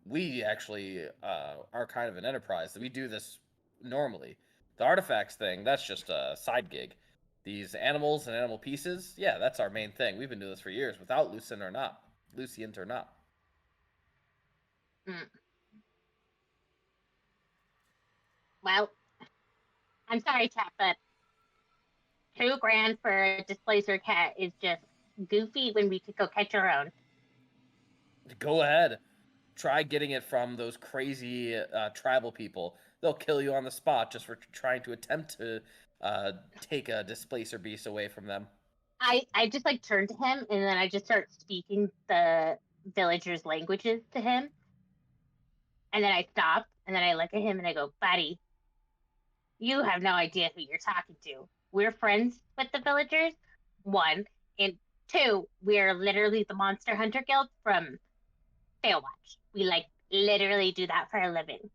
we actually are kind of an enterprise. We do this normally. The artifacts thing, that's just a side gig. These animals and animal pieces, yeah, that's our main thing. We've been doing this for years without Lucian or not. Mm. Well, I'm sorry, Chap, but $2,000 for a displacer cat is just goofy when we could go catch our own. Go ahead. Try getting it from those crazy tribal people. They'll kill you on the spot just for trying to attempt to take a displacer beast away from them. I just like turn to him and then I just start speaking the villagers' languages to him. And then I stop and then I look at him and I go, buddy, you have no idea who you're talking to. We're friends with the villagers, one. And two, we're literally the Monster Hunter Guild from Baywatch. We like literally do that for a living.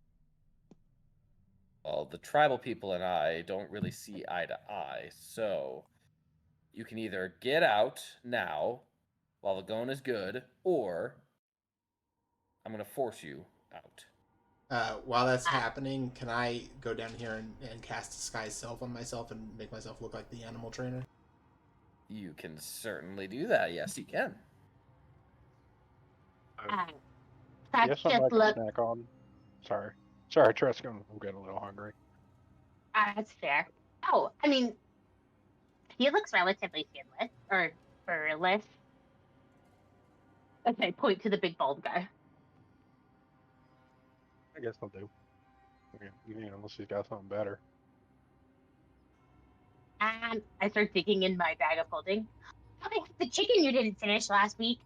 Well, the tribal people and I don't really see eye to eye, so you can either get out now while the going is good, or I'm going to force you out. While that's happening, can I go down here and cast Disguise Self on myself and make myself look like the animal trainer? You can certainly do that. Yes, you can. Trusk Yes, something I just can look. snack on. Sorry, Trusk. I'm getting a little hungry. That's fair. Oh, I mean, he looks relatively skinless or furless. Okay, point to the big bald guy. I guess I'll do. Unless he's got something better. And I start digging in my bag of holding. Oh, the chicken you didn't finish last week.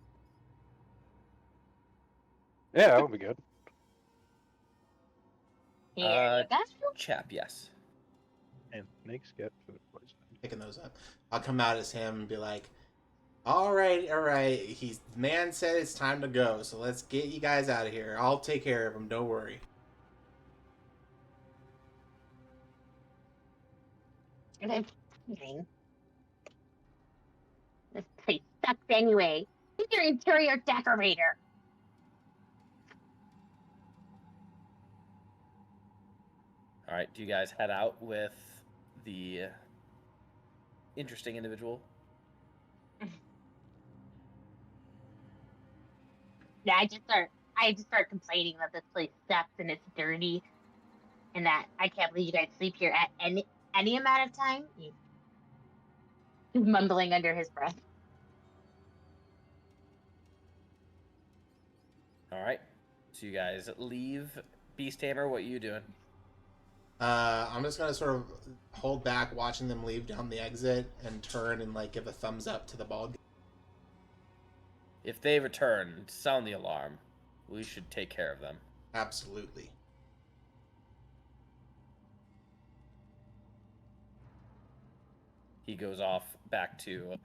Yeah, that would be good. Here you go. Chap, yes. And snakes get food poisoning. Picking those up. I'll come out as him and be like, all right. The man said it's time to go, so let's get you guys out of here. I'll take care of him. Don't worry. And I'm fine. sucks anyway. He's your interior decorator. All right, do you guys head out with the interesting individual? Yeah, I just start complaining that this place sucks and it's dirty, and that I can't believe you guys sleep here at any amount of time. He's mumbling under his breath. All right, so you guys leave. Beast Tamer, what are you doing? I'm just gonna sort of hold back, watching them leave down the exit, and turn and like give a thumbs up to the ball. If they return, sound the alarm. We should take care of them. Absolutely. He goes off back to,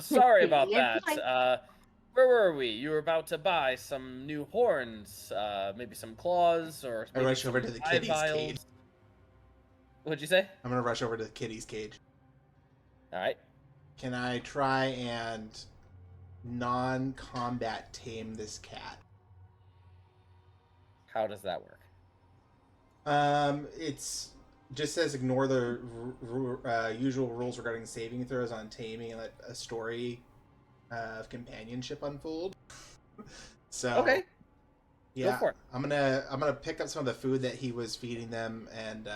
sorry about It's like- that. Where were we? You were about to buy some new horns, maybe some claws, or I maybe rush over some to the eye kitty's vials. cage. What'd you say? I'm gonna rush over to the kitty's cage. All right. Can I try and non-combat tame this cat? How does that work? It's just says ignore the usual rules regarding saving throws on taming and let a story of companionship unfold. So Okay. yeah, Go for it. I'm gonna pick up some of the food that he was feeding them and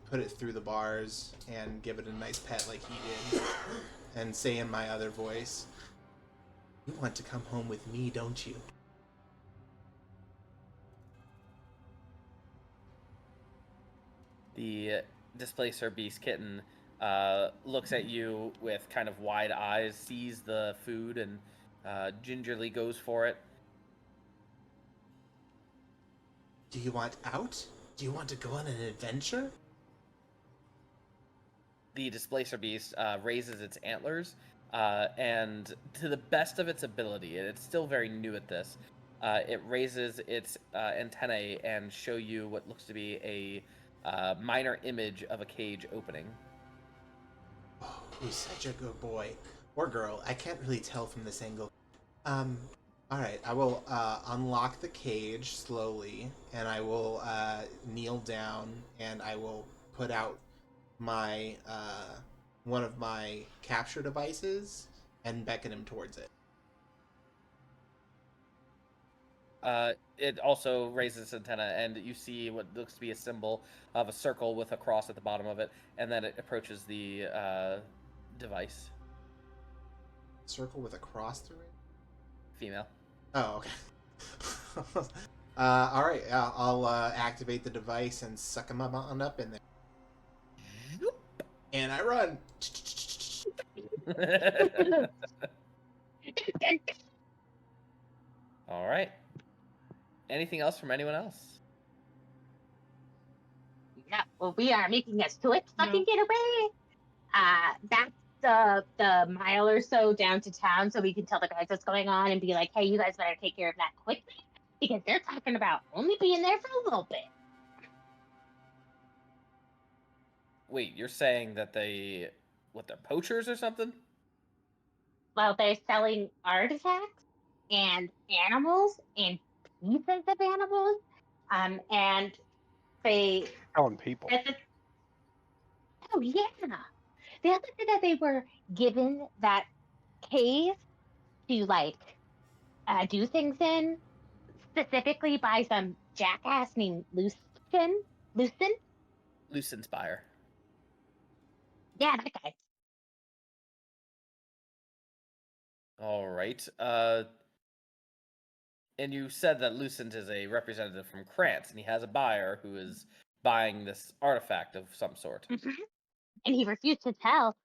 put it through the bars and give it a nice pet like he did, and say in my other voice, "You want to come home with me, don't you?" The Displacer Beast Kitten looks at you with kind of wide eyes, sees the food, and gingerly goes for it. Do you want out? Do you want to go on an adventure? The Displacer Beast raises its antlers, and to the best of its ability, and it's still very new at this, it raises its antennae and show you what looks to be a minor image of a cage opening. Oh, he's such a good boy. Or girl. I can't really tell from this angle. Alright. I will unlock the cage slowly, and I will kneel down, and I will put out my one of my capture devices and beckon him towards it. It also raises its antenna, and you see what looks to be a symbol of a circle with a cross at the bottom of it, and then it approaches the device. Circle with a cross through it? Female. Oh, okay. Alright, I'll activate the device and suck him up in there. And I run. All right. Anything else from anyone else? Yeah, well, we are making a swift fucking No. getaway. That's the mile or so down to town, so we can tell the guys what's going on and be like, hey, you guys better take care of that quickly, because they're talking about only being there for a little bit. Wait, you're saying that they're poachers or something? Well, they're selling artifacts and animals and pieces of animals, and they Killing people. oh yeah. They also said that they were given that cave to like do things in, specifically by some jackass named Lucin. Lucenspire. Yeah, that guy. All right. And you said that Lucent is a representative from Krantz, and he has a buyer who is buying this artifact of some sort. Mm-hmm. And he refused to tell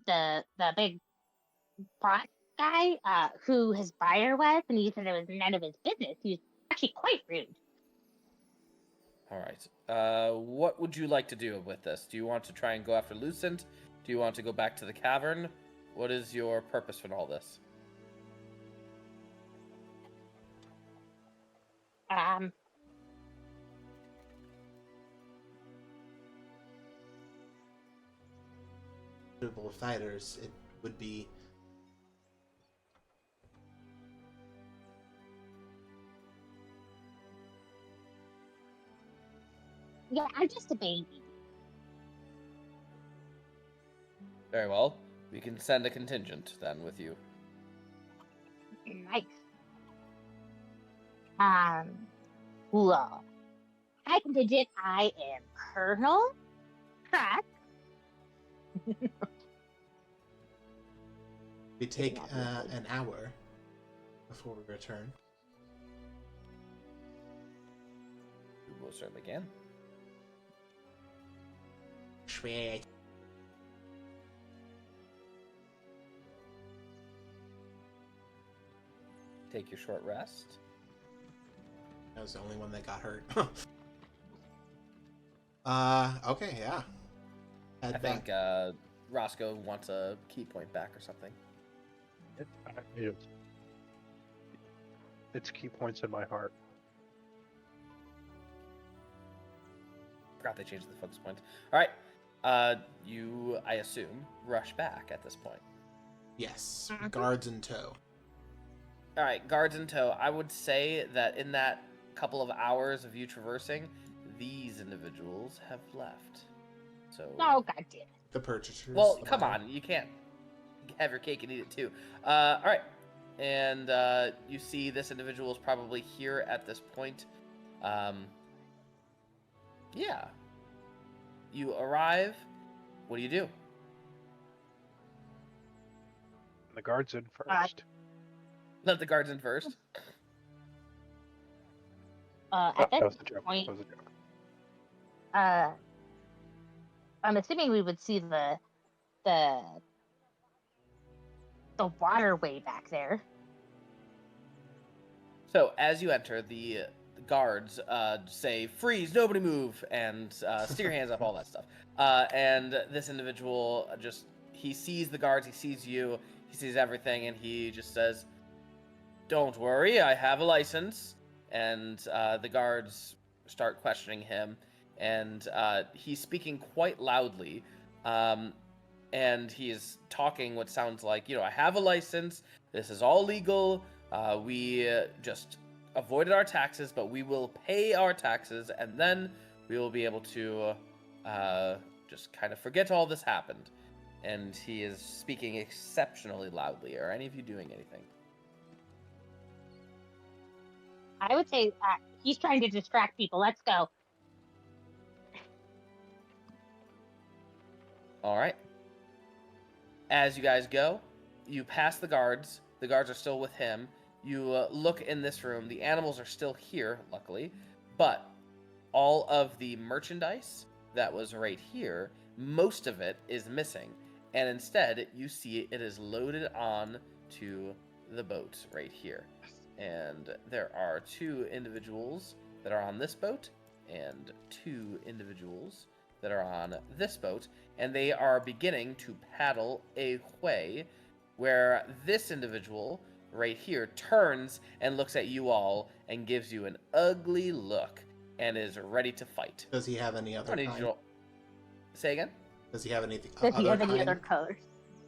the big boss guy who his buyer was, and he said it was none of his business. He was actually quite rude. All right. What would you like to do with this? Do you want to try and go after Lucent? Do you want to go back to the cavern? What is your purpose for all this? formidable fighters, it would be... Yeah, I'm just a baby. Very well. We can send a contingent then with you. Nice. Well, hi contingent. I am Colonel Trusk. We take an hour before we return. We most certainly can. Sweet. Take your short rest. That was the only one that got hurt. Okay, yeah. I think Roscoe wants a key point back or something. It's key points in my heart. Forgot they changed the focus point. All right. You, I assume, rush back at this point. Yes, guards in tow. All right, guards in tow. I would say that in that couple of hours of you traversing, these individuals have left. So. Oh, God damn it. The purchasers. Well, come on. You can't have your cake and eat it too. All right. And you see this individual is probably here at this point. Yeah. You arrive. What do you do? The guard's in first. Let the guards in first. At That that was a joke. point, That was a joke. I'm assuming we would see the waterway back there. So as you enter, the guards say, "Freeze! Nobody move!" and stick your hands up, all that stuff. And this individual he sees the guards, he sees you, he sees everything, and he just says, "Don't worry, I have a license." And the guards start questioning him, and he's speaking quite loudly, and he is talking what sounds like, I have a license, this is all legal, we just avoided our taxes, but we will pay our taxes, and then we will be able to just kind of forget all this happened. And he is speaking exceptionally loudly. Are any of you doing anything? I would say he's trying to distract people. Let's go. All right. As you guys go, you pass the guards. The guards are still with him. You look in this room. The animals are still here, luckily. But all of the merchandise that was right here, most of it is missing. And instead, you see it is loaded on to the boat right here. And there are 2 individuals that are on this boat and 2 individuals that are on this boat, and they are beginning to paddle away, where this individual right here turns and looks at you all and gives you an ugly look and is ready to fight. Does he have any other kind? Say again? Does he have anything Does he have any kind other colors?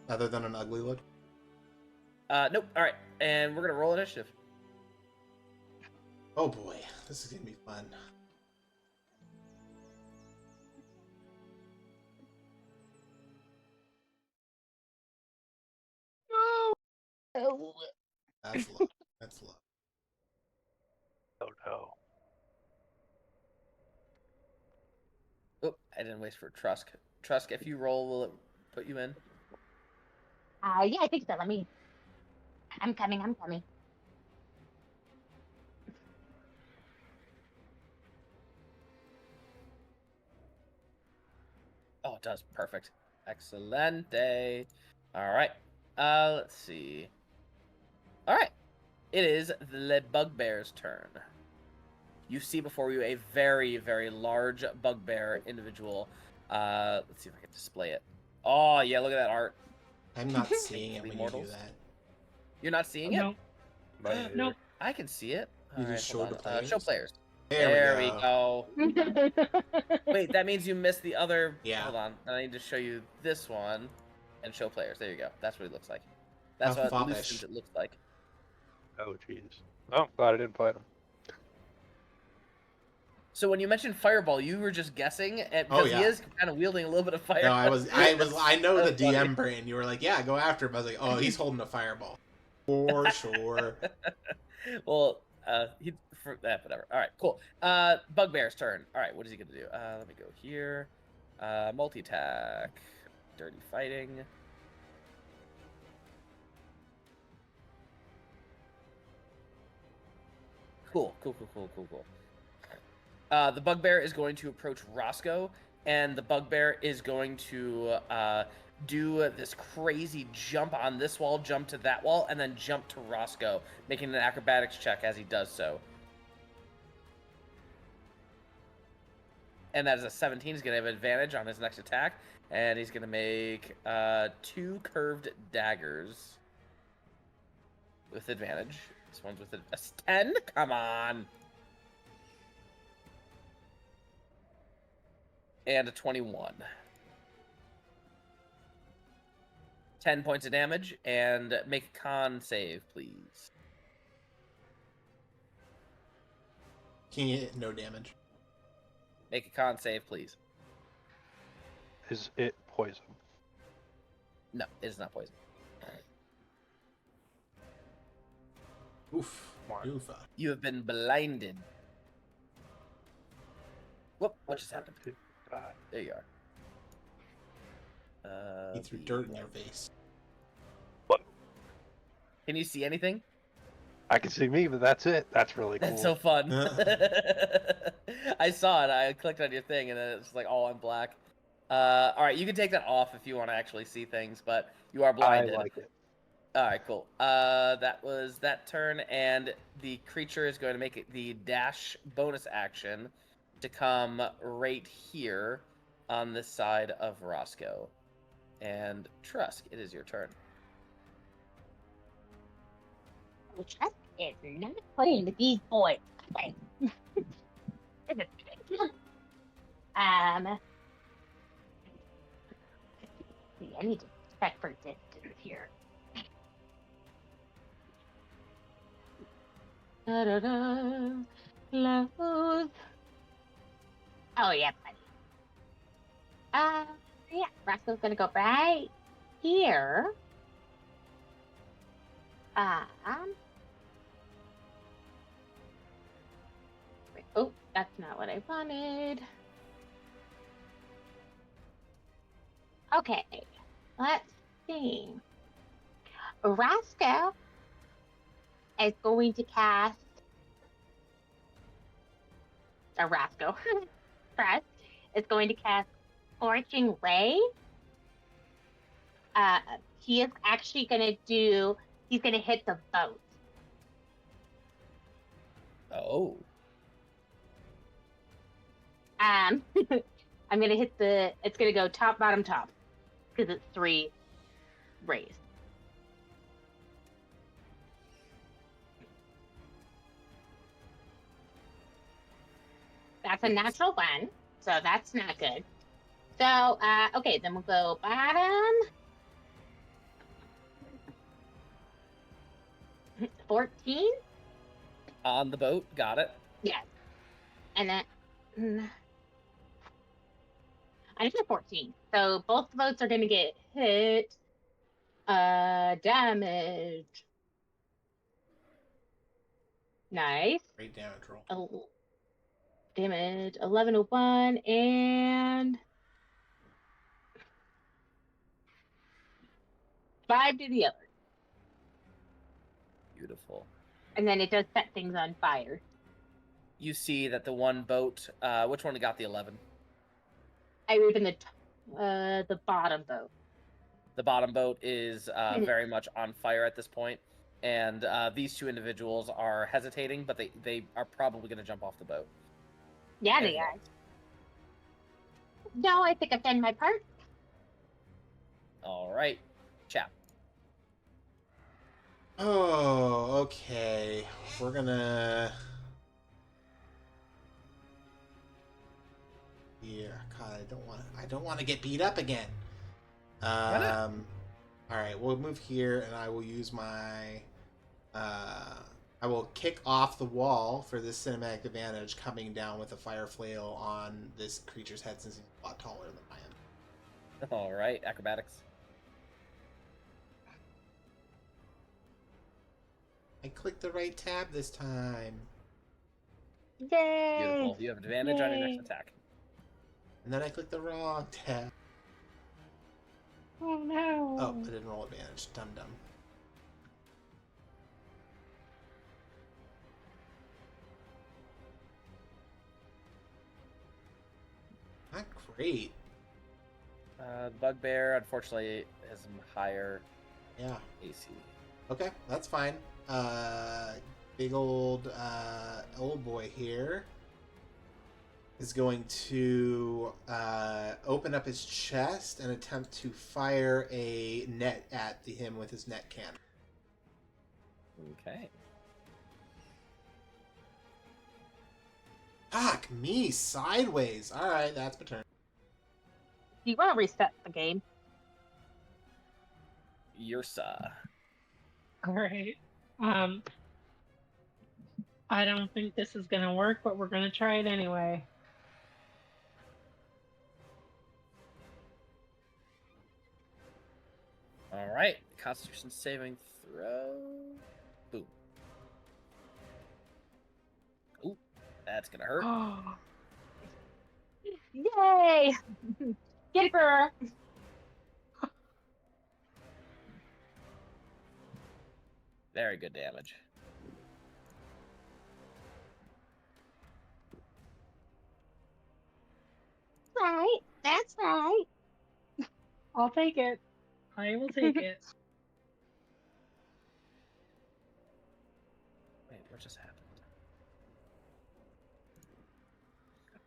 other than an ugly look? Nope. All right, and we're going to roll initiative. Oh boy, this is going to be fun. Oh. That's low. That's low. Oh no. Oh, I didn't waste for Trusk. Trusk, if you roll, will it put you in? Yeah, I think so. I'm coming. Oh, it does. Perfect. Excelente. All right. Let's see. All right. It is the bugbear's turn. You see before you a very, very large bugbear individual. Let's see if I can display it. Oh, yeah, look at that art. I'm not seeing it when you do Mortals. that. You're not seeing it? No. Nope. I can see it. You All just right, show hold the on. players? Show players. There we go. Wait, that means you missed the other... Yeah. Hold on. I need to show you this one. and show players. There you go. That's what it looks like. That's How what foppish. Lucent it looks like. Oh, jeez. Oh, glad I didn't fight him. So when you mentioned fireball, you were just guessing, because he yeah. is kind of wielding a little bit of fire. No, I know the That's funny. DM brain. You were like, yeah, go after him. I was like, oh, he's holding a fireball. For sure. Well, whatever. All right, cool. Bugbear's turn. All right, what is he gonna do? Let me go here. Multi-attack. Dirty fighting. Cool. The bugbear is going to approach Roscoe, and the bugbear is going to do this crazy jump on this wall, jump to that wall, and then jump to Roscoe, making an acrobatics check as he does so. And that is a 17. He's going to have advantage on his next attack, and he's going to make 2 curved daggers with advantage. This one's with a 10? Come on! And a 21. 10 points of damage, and make a con save, please. Can you hit no damage? Make a con save, please. Is it poison? No, it is not poison. Oof. Oofa. You have been blinded. Whoop, what just happened? There you are. He threw dirt in your face. Can you see anything? I can see me, but that's it. That's really cool. That's so fun. I saw it. I clicked on your thing, and then it's like all in black. All right, you can take that off if you want to actually see things, but you are blinded. I like it. All right, cool. That was that turn, and the creature is going to make it the dash bonus action to come right here on this side of Roscoe. And Trusk, it is your turn. Trusk is not playing with these boys. Okay. See, I need to check for distance here. Close. Oh yeah, buddy. Yeah, Roscoe's gonna go right here. Wait, oh, that's not what I wanted. Okay, let's see. Roscoe is going to cast Roscoe. Trusk is going to cast Scorching Ray. He is actually going to he's going to hit the boat. Oh. I'm going to hit it's going to go top, bottom, top. Because it's 3 rays. That's a natural 1, so that's not good. So, okay, then we'll go bottom. 14? On the boat, got it. Yes. And then... I just 14. So both boats are going to get hit. Damage. Nice. Great damage roll. Damage 11 to 1 and 5 to the other. Beautiful. And then it does set things on fire. You see that the one boat, which one got the 11? I moved in the bottom boat. The bottom boat is very much on fire at this point, and these 2 individuals are hesitating, but they are probably going to jump off the boat. Yeah, they are. No, I think I've done my part. All right, Chap. Oh, okay. We're gonna... Yeah, God, I don't want to get beat up again. not? All right, we'll move here, and I will use my. I will kick off the wall for this cinematic advantage, coming down with a fire flail on this creature's head since he's a lot taller than I am. All right, acrobatics. I clicked the right tab this time. Yay! Beautiful. You have advantage on your next Yay. attack. And then I clicked the wrong tab. Oh no. Oh, I didn't roll advantage. Dum dum. Not great. The bugbear, unfortunately, has some higher Yeah. AC. Okay, that's fine. Big old boy here is going to open up his chest and attempt to fire a net at him with his net cannon. Okay. Fuck me, sideways. All right, that's my turn. Do you want to reset the game? Yersa. All right. I don't think this is gonna work, but we're gonna try it anyway. All right. Constitution saving throw. Boom. Ooh, that's gonna hurt. Oh, Yay! Get it, girl! Very good damage. Right, that's right. I'll take it. I will take it. Wait, what just happened?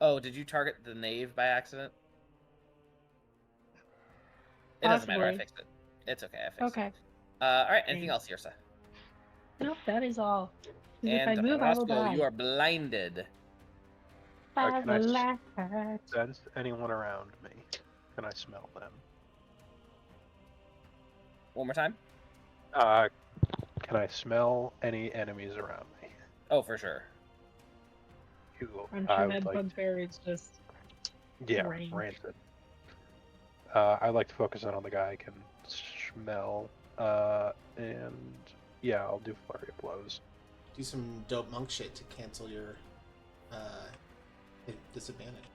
Oh, did you target the knave by accident? It doesn't matter. I Possibly. fixed it. It's okay. I fixed Okay. it. All right. Anything Thanks. else, Yersa? Nope, that is all. 'Cause if I And move, I will Roscoe, die. you are blinded. By can the I light. Sense anyone around me? Can I smell them? One more time. Can I smell any enemies around me? Oh, for sure. Cool. I'm I sure would that like bugbear is just Yeah, range. rancid. I'd like to focus in on the guy I can smell. And yeah, I'll do flurry of blows. Do some dope monk shit to cancel your disadvantage.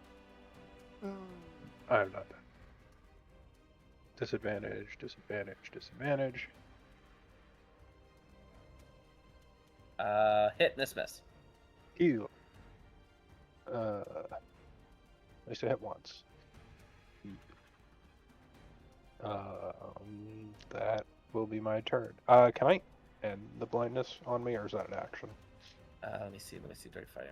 I have not done. Disadvantage, disadvantage, disadvantage. Hit, miss. Ew. At least I hit once. That will be my turn. Can I end the blindness on me, or is that an action? Let me see. Dirty fighting.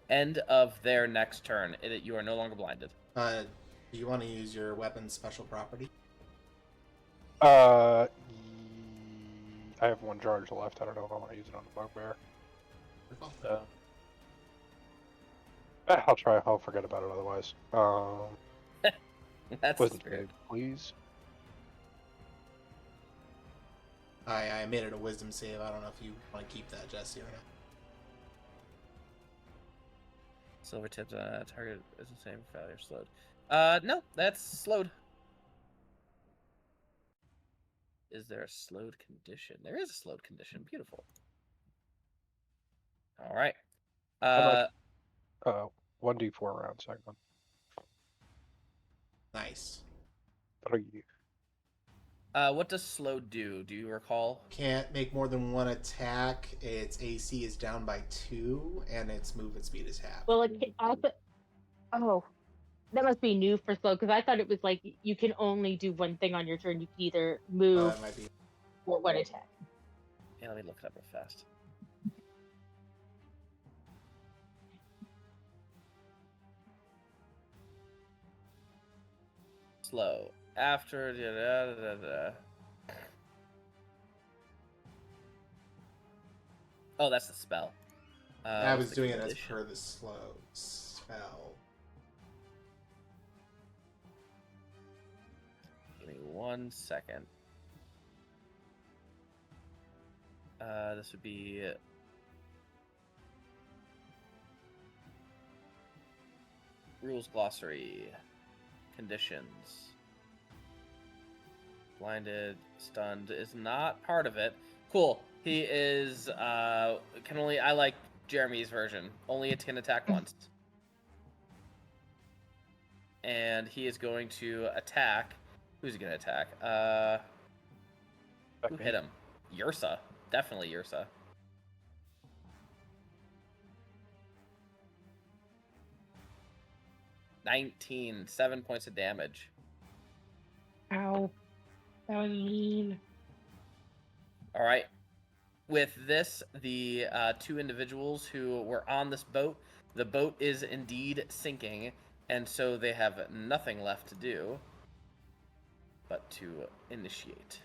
End of their next turn. You are no longer blinded. Do you want to use your weapon's special property? I have one charge left. I don't know if I want to use it on the bugbear. I'll try. I'll forget about it otherwise. That's the Wisdom spirit. save, please. I made it a wisdom save. I don't know if you want to keep that, Jesse, or not. Silver tipped target is the same. Failure slowed. No, that's slowed. Is there a slowed condition? There is a slowed condition. Beautiful. All right. I'd like 1d4 round segment. Nice. 3. What does slow do? Do you recall? Can't make more than one attack. Its AC is down by 2, and its movement speed is half. Well, it can also. Oh, that must be new for slow because I thought it was like you can only do one thing on your turn. You can either move That might be. or one attack. Yeah, let me look it up real fast. Slow. After Oh, that's the spell. I was the doing it as condition. per the slow spell. 1 second. This would be rules glossary, conditions. Blinded, stunned is not part of it. Cool. He is can only, I like Jeremy's version. Only it can attack once. And he is going to attack. Who's he going to attack? Who hit him? Yersa. Definitely Yersa. $19. 7 points of damage. Ow. That was mean. All right. With this, the two individuals who were on this boat, the boat is indeed sinking, and so they have nothing left to do but to initiate.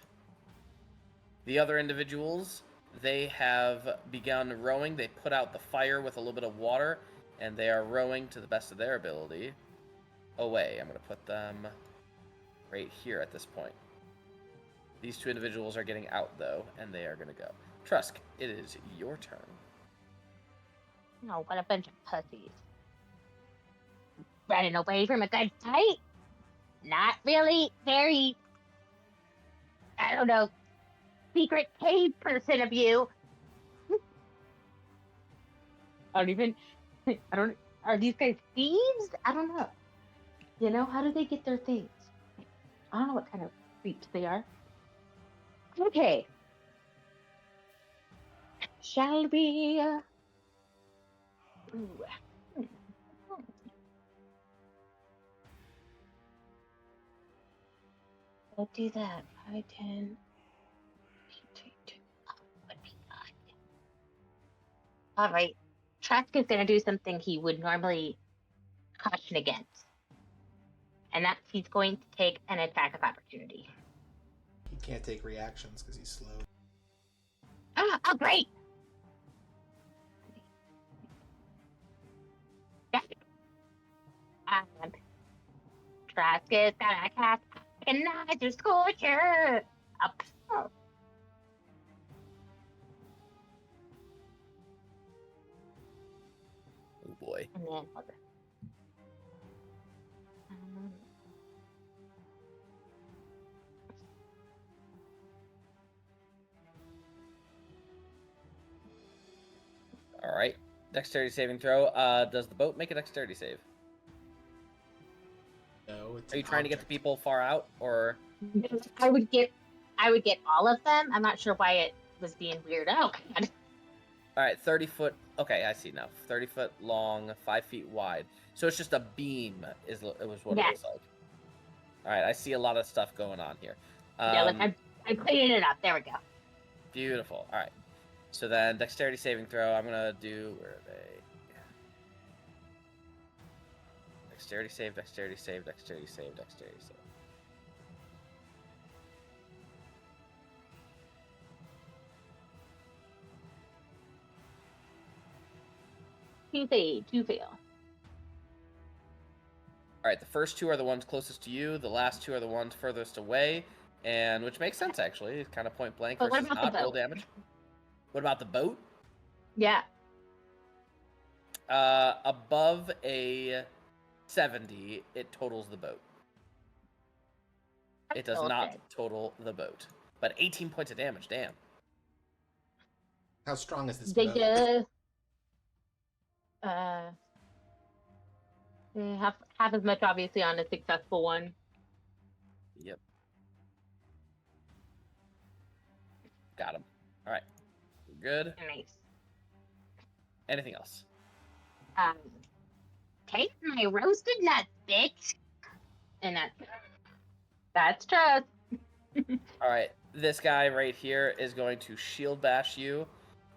The other individuals, they have begun rowing. They put out the fire with a little bit of water, and they are rowing to the best of their ability away. I'm going to put them right here at this point. These two individuals are getting out, though, and they are going to go. Trusk, it is your turn. Oh, what a bunch of pussies. Running away from a good fight? Not really very, I don't know, secret cave person of you. Are these guys thieves? I don't know. You know, how do they get their things? I don't know what kind of creeps they are. Okay. Shall we? We'll do that. 5, 10. All right. Trusk is going to do something he would normally caution against. And that's he's going to take an attack of opportunity. He can't take reactions because he's slow. Oh, great! Trusk is gonna cast Recognizer Scorcher! Up. Oh. Oh boy. And then hold on. All right. Dexterity saving throw. Does the boat make a dexterity save? No, it's Are you an trying to get the object. people far out, or? I would get all of them. I'm not sure why it was being weird. Oh god. All right, 30 foot. Okay, I see now. 30 foot long, 5 feet wide. So it's just a beam. It was what it Yes. looks like. All right, I see a lot of stuff going on here. Yeah, look, I'm cleaning it up. There we go. Beautiful. All right. So then, dexterity saving throw. I'm gonna do. Where are they? Dexterity save. Dexterity save. Dexterity save. Dexterity save. Two fail. All right, the first two are the ones closest to you. The last two are the ones furthest away, and which makes sense actually. It's kind of point blank But what versus about the not roll boat? damage. What about the boat? Yeah. Above a 70, it totals the boat. It does not Bullshit. total the boat, but 18 points of damage. Damn. How strong is this They boat? just half as much obviously on a successful one. Yep. Got him. All right. Good. Nice. Anything else? Taste my roasted nuts, bitch. And that's Trusk. All right. This guy right here is going to shield bash you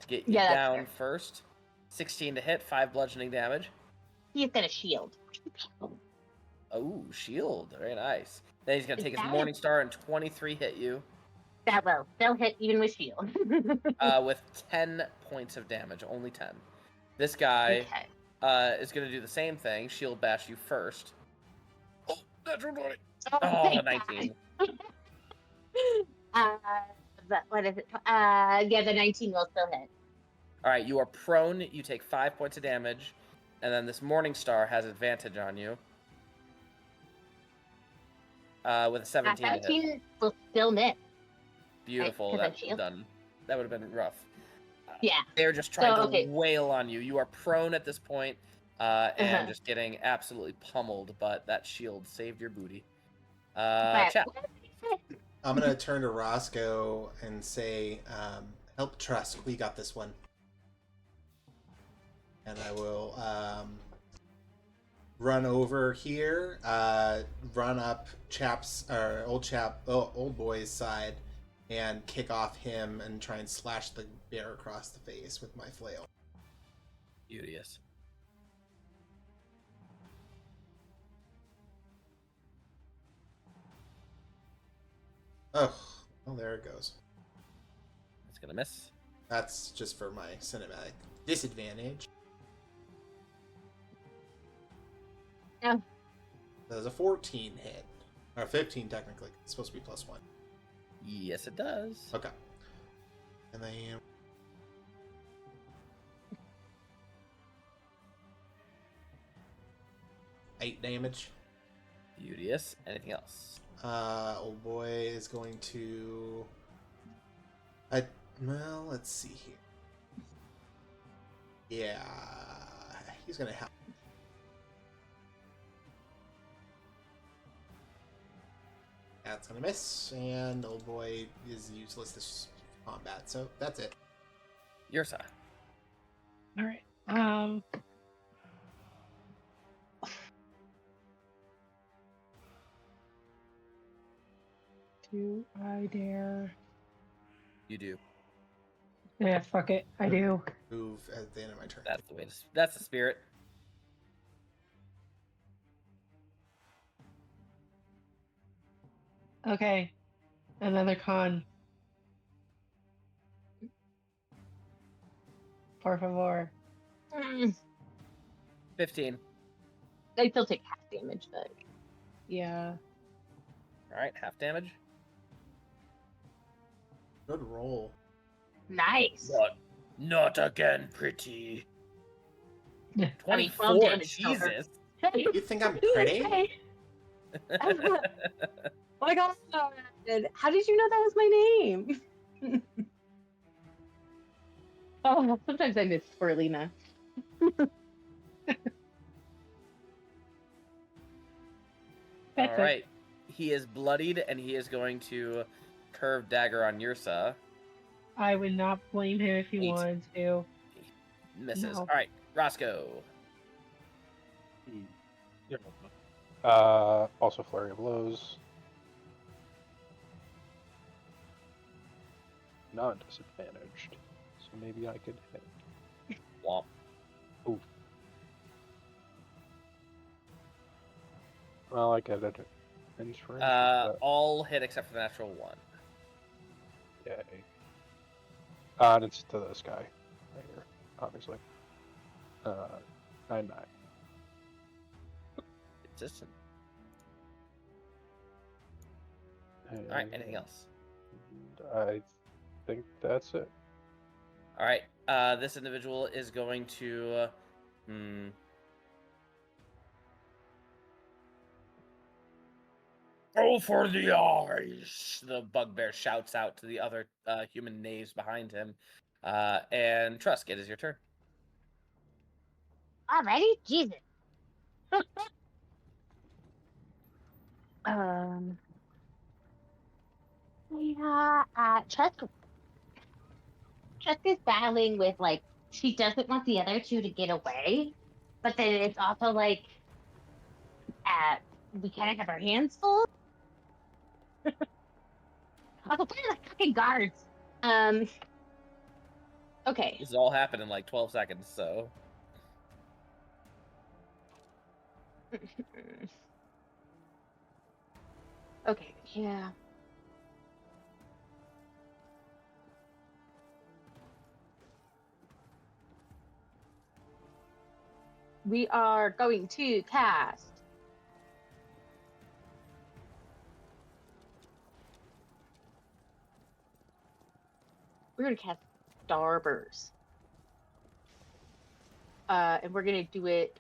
to get you Yeah, that's down fair. first. 16 to hit, 5 bludgeoning damage. He's gonna shield. Oh, shield. Very nice. Then he's going to take his That Morning Star and 23 hit you That will. They'll hit even with shield. with 10 points of damage. Only 10. This guy Okay. is going to do the same thing. Shield bash you first. Oh, natural 20. Oh, Oh, thank 19. God. But what is it? Yeah, the 19 will still hit. All right, you are prone. You take 5 points of damage, and then this Morning Star has advantage on you. With a 17 to hit. 17 will still miss. Beautiful. Right, 'cause That I'm shield. done. That would have been rough. Yeah. They're just trying So, to okay. wail on you. You are prone at this point, and Uh-huh. just getting absolutely pummeled. But that shield saved your booty. But Chap. I'm gonna turn to Roscoe and say, "Help Trusk. We got this one." And I will run over here, run up old boy's side, and kick off him and try and slash the bear across the face with my flail. Beauteous. Oh, well, there it goes. It's gonna miss. That's just for my cinematic disadvantage. Oh. That was a 14 hit. Or 15 technically. It's supposed to be +1. Yes, it does. Okay. And then 8 damage. Beauteous. Anything else? Old boy is going to well, let's see here. Yeah, he's gonna help. That's gonna miss, and old boy is useless this combat, so that's it. Yersa. All right. Do I dare? You do. Yeah, fuck it. I do. Move at the end of my turn. That's the way. That's the spirit. Okay. Another con. Por favor. 15. I still take half damage, but Yeah. All right, half damage. Good roll. nice. Not again, pretty. Yeah. I mean, 24. 12 damage to her. Jesus. You think I'm pretty? Oh my god. How did you know that was my name? Oh, sometimes I miss Squirrelina. That's All it. right. He is bloodied, and he is going to curve dagger on Yersa. I would not blame him if he 8. wanted to. Misses. No. All right, Roscoe. Also flurry of blows. Not disadvantaged, so maybe I could hit. Womp. Oof. Well, I could hit range for him. All hit except for the natural 1. Yay. And it's to this guy right here, obviously. 9/9. Consistent. And All right, anything else? I think that's it. All right, this individual is going to. Go for the eyes! The bugbear shouts out to the other human knaves behind him. And Trusk, it is your turn. Alrighty, Jesus. Yeah, Trusk is battling with, like, she doesn't want the other two to get away, but then it's also like, we kind of have our hands full. Also, where are the fucking guards? Okay. This has all happened in like 12 seconds, so. Okay, yeah. We are going to cast we're gonna cast Starburst. And we're gonna do it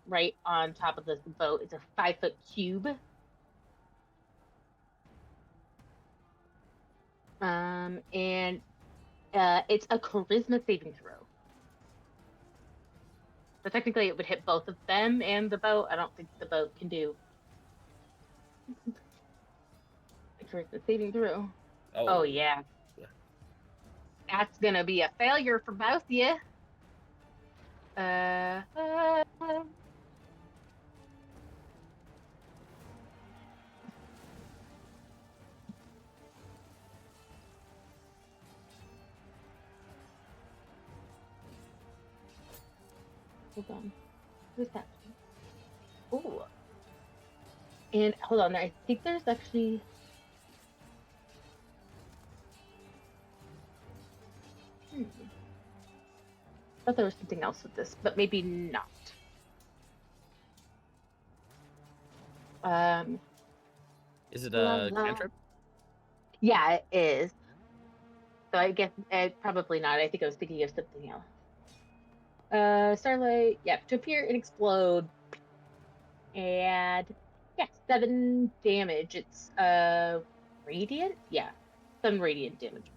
right on top of this boat. It's a 5-foot cube. And it's a charisma saving throw. So technically it would hit both of them and the boat. I don't think the boat can do a charisma saving throw. Oh yeah. That's gonna be a failure for both of you. Hold on. Who's that? Oh. And hold on, I think there's actually. I thought there was something else with this, but maybe not. Is it a cantrip? Yeah, it is. So I guess probably not. I think I was thinking of something else. Starlight, yeah, to appear and explode. And yeah, 7 damage. It's radiant? Yeah. 7 radiant damage.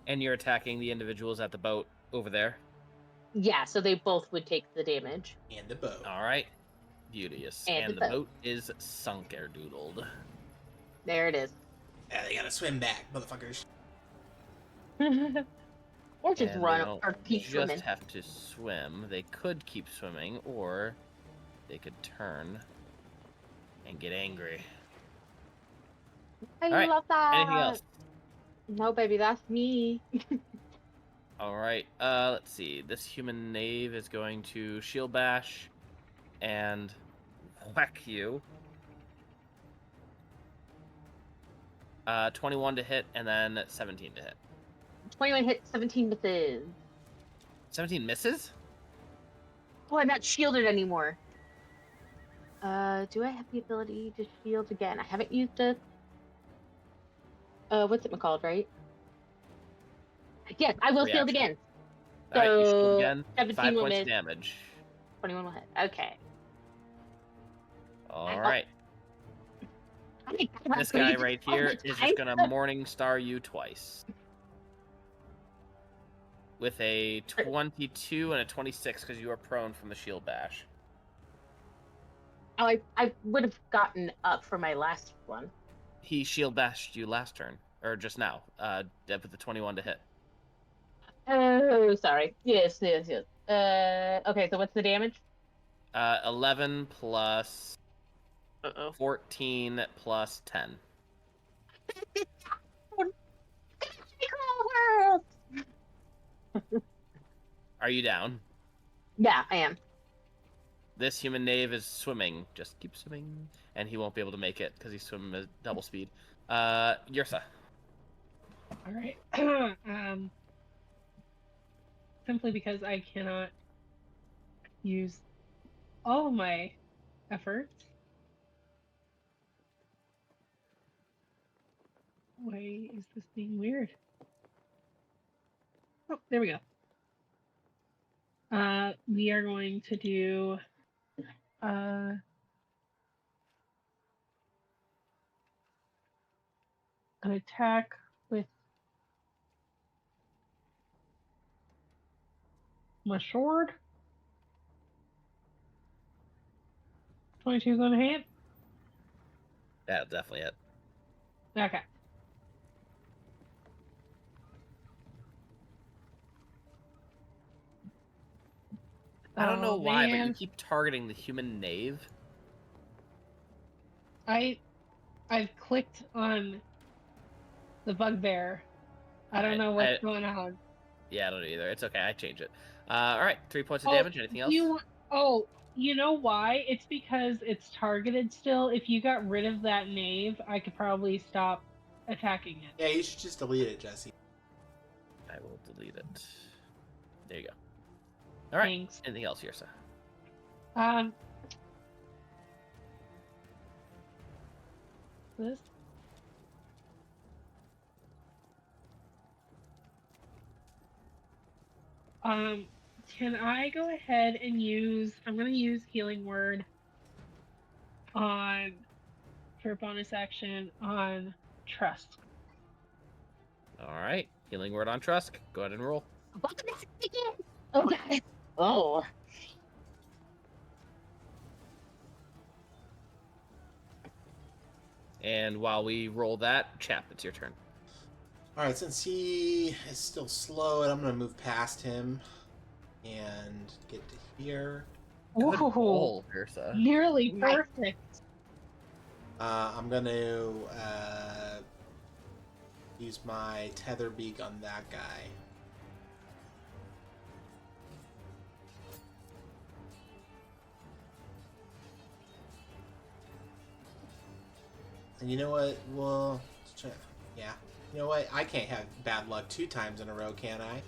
And you're attacking the individuals at the boat over there? Yeah, so they both would take the damage. And the boat. Alright. Beauteous. And the boat is sunker-doodled. There it is. Yeah, they gotta swim back, motherfuckers. Or just and run they don't or keep just swimming. have to swim. They could keep swimming, or they could turn and get angry. I All right. love that. Anything else? No, baby, that's me. All right. Let's see. This human knave is going to shield bash and whack you. 21 to hit, and then 17 to hit. 21 hits, 17 misses. 17 misses? Oh, I'm not shielded anymore. Do I have the ability to shield again? I haven't used a... what's it called, right? Yes, I will shield again. All right, you shield So, again. 17 5 will points miss. of damage. 21 will hit. Okay. All right. Oh. This guy right here is just gonna Morning Star you twice. With a 22 and a 26 because you are prone from the shield bash. Oh, I would have gotten up for my last one. He shield bashed you last turn, or just now. With the 21 to hit. Oh, sorry. Yes. Okay, so what's the damage? 11 plus 14 plus 10. Are you down? Yeah, I am. This human knave is swimming. Just keep swimming. And he won't be able to make it because he's swimming at double speed. Yersa. Alright. Simply because I cannot use all of my efforts. Why is this being weird? Oh, there we go. We are going to do an attack with my sword. 22 gonna hit? That'll definitely hit. Okay. I don't know why, but you man. keep targeting the human knave. I've clicked on the bugbear. I don't know what's going on. Yeah, I don't know either. It's okay. I change it. All right, 3 points of damage. Anything else? You know why? It's because it's targeted still. If you got rid of that knave, I could probably stop attacking it. Yeah, you should just delete it, Jesse. I will delete it. There you go. All right. Thanks. Anything else, Yersa? This. Can I go ahead and use? I'm gonna use Healing Word on for bonus action on Trusk. All right. Healing word on Trusk. Go ahead and roll. Oh god. Oh. And while we roll that, Chap, it's your turn. All right, since he is still slow, I'm going to move past him and get to here. Good Ooh, roll, Yersa. nearly Nice. perfect. I'm going to use my tether beak on that guy. And you know what? Well, yeah. You know what? I can't have bad luck 2 times in a row, can I?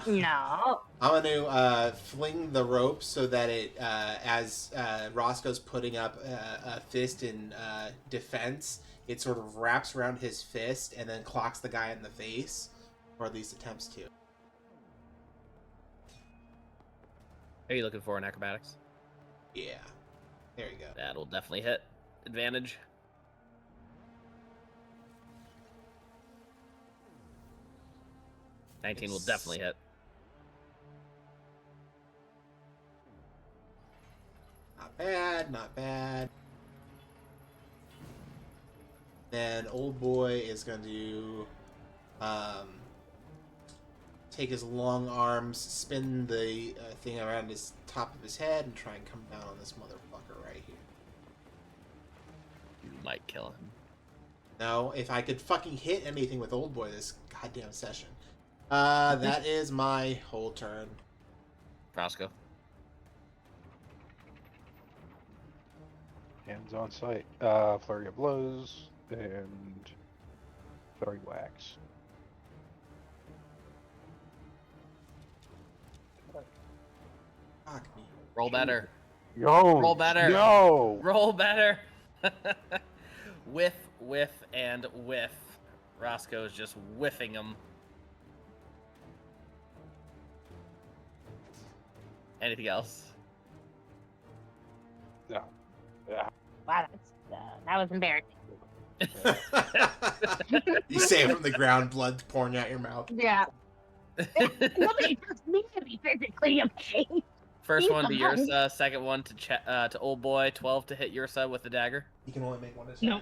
No. I'm going to fling the rope so that it, as Roscoe's putting up a fist in defense, it sort of wraps around his fist and then clocks the guy in the face, or at least attempts to. Are you looking for an acrobatics? Yeah. There you go. That'll definitely hit. Advantage. $19 will definitely hit. Not bad, not bad. Then old boy is going to take his long arms, spin the thing around his top of his head, and try and come down on this motherfucker right here. You might kill him. No, if I could fucking hit anything with old boy this goddamn session. That is my whole turn. Roscoe. Hands on sight. Flurry of blows and throwing wax. Fuck me. Roll better. Yo! Roll better. Yo! Roll better. Whiff, and whiff. Roscoe is just whiffing them. Anything else? No. Yeah. Wow, that was embarrassing. You say it from the ground, blood pouring out your mouth. Yeah. Nobody trusts me to be physically okay. First He's one to the one. Yersa, second one to old boy. 12 to hit Yersa with the dagger. You can only make one attack. No.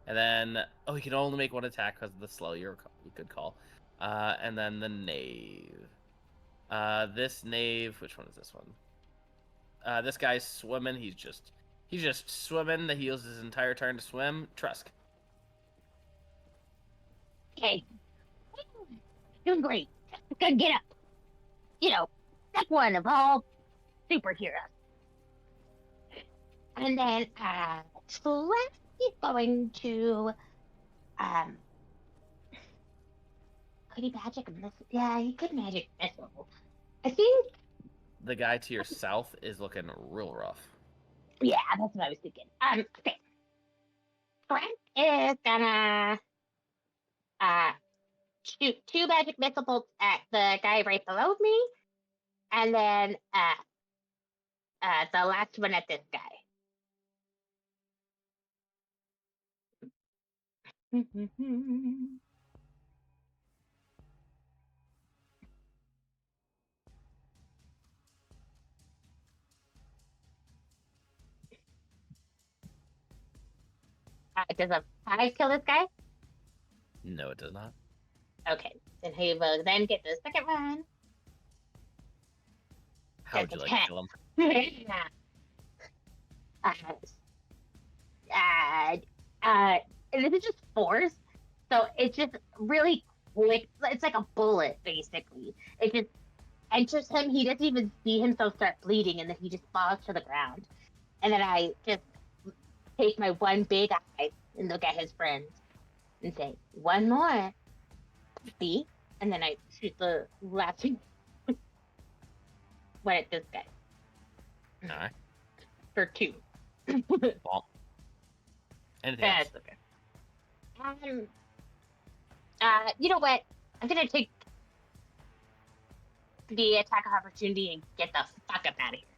And then, he can only make one attack because of the slow. You could call. And then the knave. This knave. Which one is this one? This guy's swimming. He's just swimming. He uses his entire turn to swim. Trusk. Okay. Doing great. Good, get up. You know, step one of all superheroes. And then, Trusk is going to, could he magic missile? Yeah, he could magic missile. I think, The guy to your south is looking real rough. yeah, that's what I was thinking. Okay. Frank is gonna, shoot 2 magic missile bolts at the guy right below me, and then the last one at this guy. Does a 5 kill this guy? No, it does not. Okay, then he will then get the second one. How would you like to kill him? And this is just force, so it's just really quick. It's like a bullet, basically. It just enters him. He doesn't even see himself start bleeding, and then he just falls to the ground. And then I just take my one big eye and look at his friends and say, "One more, see?" And then I shoot the last one at this guy. All right. For 2. Ball. Anything else? That's okay. You know what? I'm gonna take the attack of opportunity and get the fuck up out of here.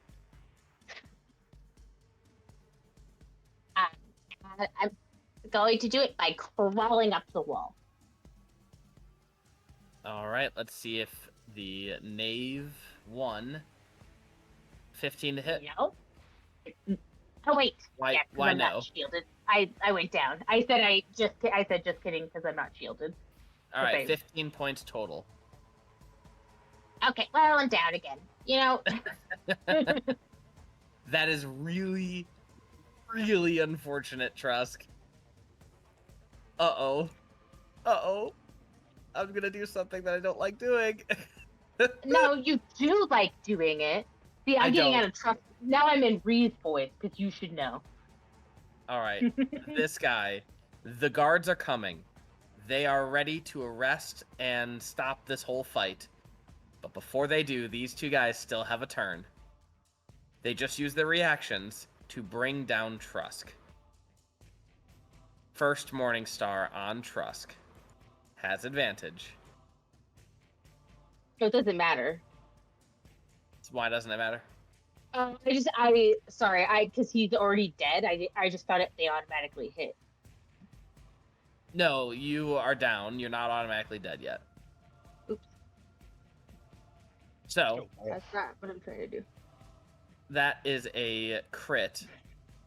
I'm going to do it by crawling up the wall. All right, let's see if the knave won. 15 to hit. No. Oh wait. Why? Yeah, 'cause Why I'm no? not shielded. I went down. I said just kidding because I'm not shielded. All right, Okay. 15 points total. Okay, well I'm down again. You know. That is really, really unfortunate, Trusk. Uh-oh. Uh-oh. I'm gonna do something that I don't like doing. No, you do like doing it. See, I I'm getting don't. out of trust. Now I'm in Ree's voice because you should know. All right, this guy. The guards are coming. They are ready to arrest and stop this whole fight. But before they do, these two guys still have a turn. They just use their reactions to bring down Trusk. First Morningstar on Trusk has advantage. So it doesn't matter. Why doesn't it matter? Because he's already dead. I just thought they automatically hit. No, you are down. You're not automatically dead yet. Oops. So, That's not what I'm trying to do. that is a crit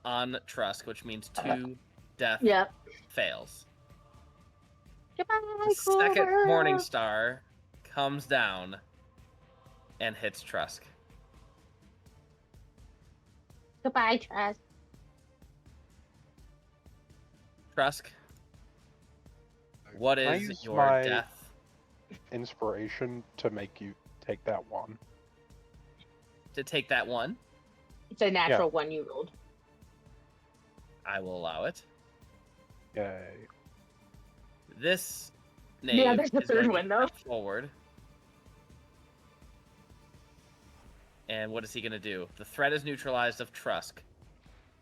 on Trusk, which means 2 death Yep. fails. Goodbye, Second Clover. Morningstar comes down and hits Trusk. Goodbye, Trusk. Trusk, what Can I is use your my death? inspiration to make you take that one? To take that one, It's a natural one you rolled. I will allow it. Yay. This knave Yeah, there's a is third going to one, though. step forward. And what is he going to do? The threat is neutralized of Trusk.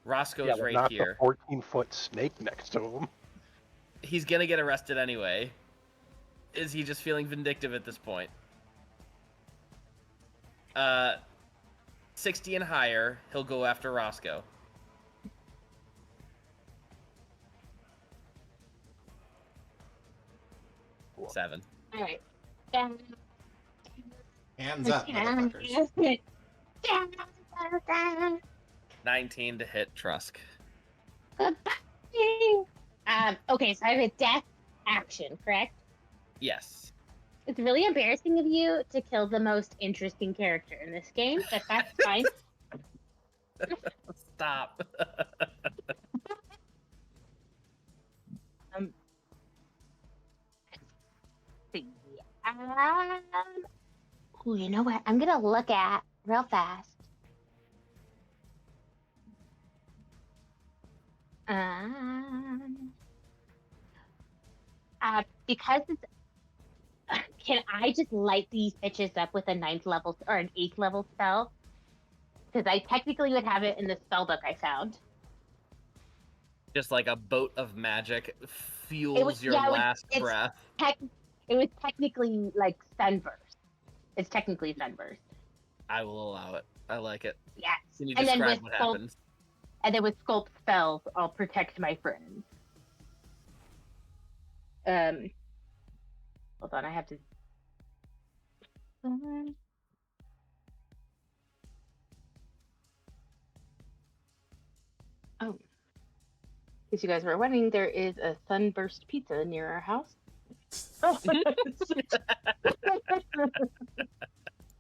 Roscoe's but right not here. the 14-foot snake next to him. He's going to get arrested anyway. Is he just feeling vindictive at this point? 60 and higher, he'll go after Roscoe. Cool. 7. All right. Hands up, motherfuckers. 19 to hit Trusk. Okay, so I have a death action, correct? Yes. It's really embarrassing of you to kill the most interesting character in this game, but that's fine. Stop. See. Ooh, you know what? I'm gonna look at real fast. Because it's. Can I just light these bitches up with a 9th level or an 8th level spell? Because I technically would have it in the spell book I found. Just like a boat of magic fuels your yeah, last breath. It was technically like Sunburst. It's technically Sunburst. I will allow it. I like it. Yes. Can you And then describe with what Sculpt- happens? And then with Sculpt spells, I'll protect my friends. Hold on, I have to. Oh. In case you guys were wondering, there is a Sunburst pizza near our house. Oh.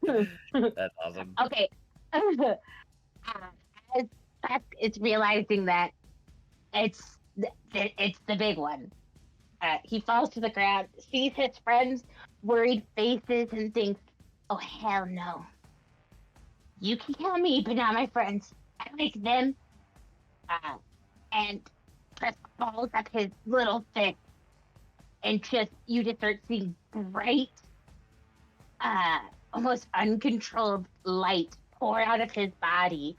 That's awesome. Okay. It's realizing that it's the big one. He falls to the ground, sees his friends' worried faces, and thinks, "Oh hell no! You can kill me, but not my friends. I like them." And just balls up his little fist, and you just start seeing bright, almost uncontrolled light pour out of his body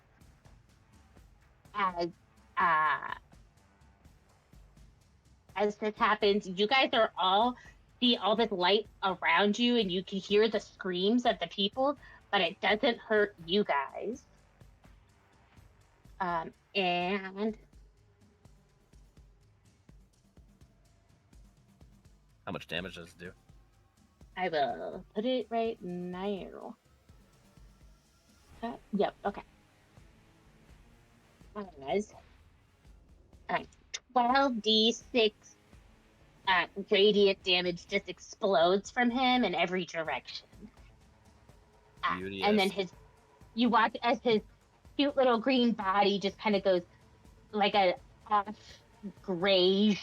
as this happens. You guys are all see all this light around you, and you can hear the screams of the people, but it doesn't hurt you guys. And How much damage does it do? I will put it right now. Yep, okay. As 12d6 radiant damage just explodes from him in every direction. And then you watch as his cute little green body just kind of goes like a off gray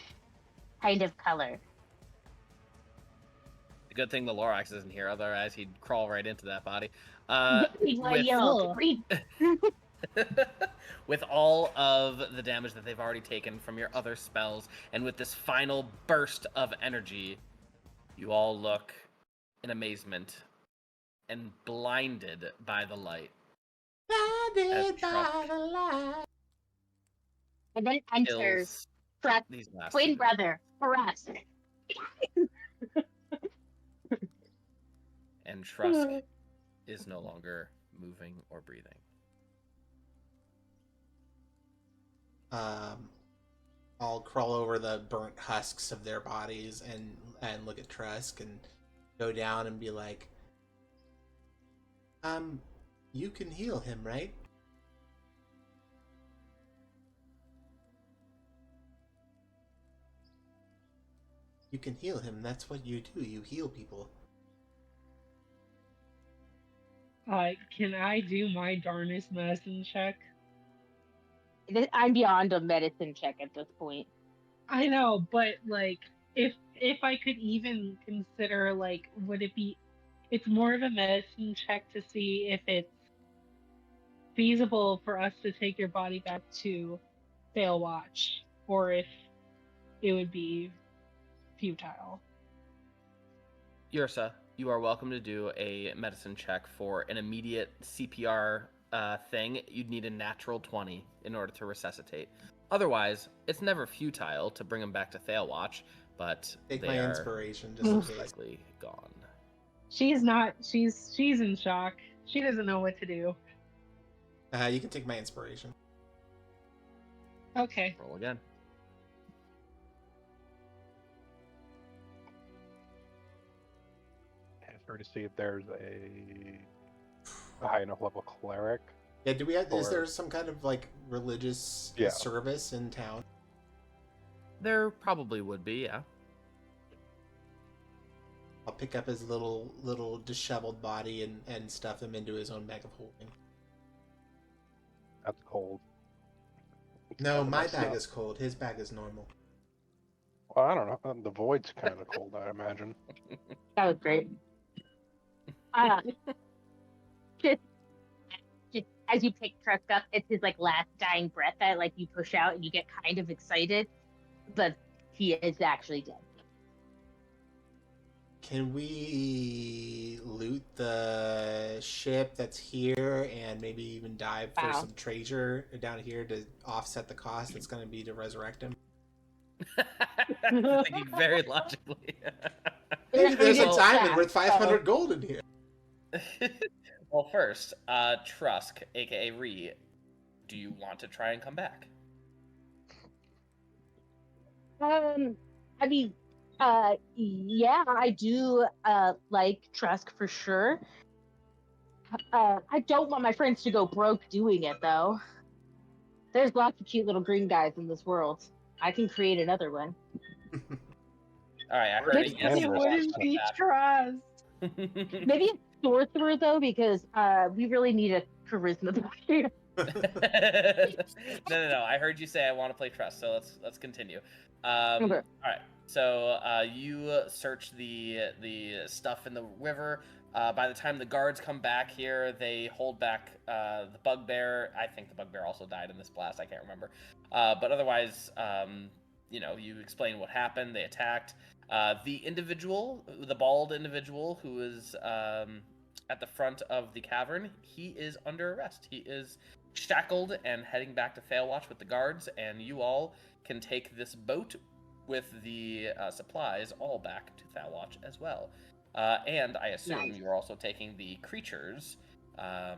kind of color. A good thing the Lorax isn't here, otherwise he'd crawl right into that body. With all of the damage that they've already taken from your other spells, and with this final burst of energy, you all look in amazement and blinded by the light. Blinded by the light. And then enters Trusk's twin brother, Trusk. And Trusk is no longer moving or breathing. I'll crawl over the burnt husks of their bodies and look at Trusk and go down and be like, you can heal him, right? You can heal him. That's what you do. You heal people. Can I do my darnest medicine check? I'm beyond a medicine check at this point. I know, but like, if I could even consider, like, would it be? It's more of a medicine check to see if it's feasible for us to take your body back to Failwatch, or if it would be futile. Yersa, you are welcome to do a medicine check for an immediate CPR thing. You'd need a natural 20 in order to resuscitate. Otherwise, it's never futile to bring them back to Failwatch, but Take they my are inspiration just in most case. likely gone. She's not. She's in shock. She doesn't know what to do. You can take my inspiration. Okay. Roll again. Or to see if there's a high enough level cleric. Yeah, do we have? Is there some kind of like religious service in town? There probably would be, yeah. I'll pick up his little disheveled body and stuff him into his own bag of holding. That's cold. No, my bag is cold. His bag is normal. Well, I don't know. The void's kind of cold, I imagine. That was great. Just as you pick Trusk up, it's his like last dying breath that like you push out and you get kind of excited, but he is actually dead. Can we loot the ship that's here and maybe even dive for some treasure down here to offset the cost it's going to be to resurrect him? Thinking very logically. Maybe there's a diamond worth 500 gold in here. Well, first, Trusk, aka Ree, do you want to try and come back? I mean, yeah, I do like Trusk for sure. I don't want my friends to go broke doing it, though. There's lots of cute little green guys in this world. I can create another one. All right, I heard Maybe it wouldn't be Trusk. Maybe a sorcerer, though, because we really need a charisma player. No. I heard you say I want to play Trusk, so let's continue. Okay. All right. So you search the stuff in the river. By the time the guards come back here, they hold back the bugbear. I think the bugbear also died in this blast. I can't remember. But otherwise, you explain what happened. They attacked. The individual, the bald individual who is at the front of the cavern, he is under arrest. He is shackled and heading back to Failwatch with the guards, and you all can take this boat with the supplies all back to Thalwatch as well. And I assume Nice. you're also taking the creatures Yeah.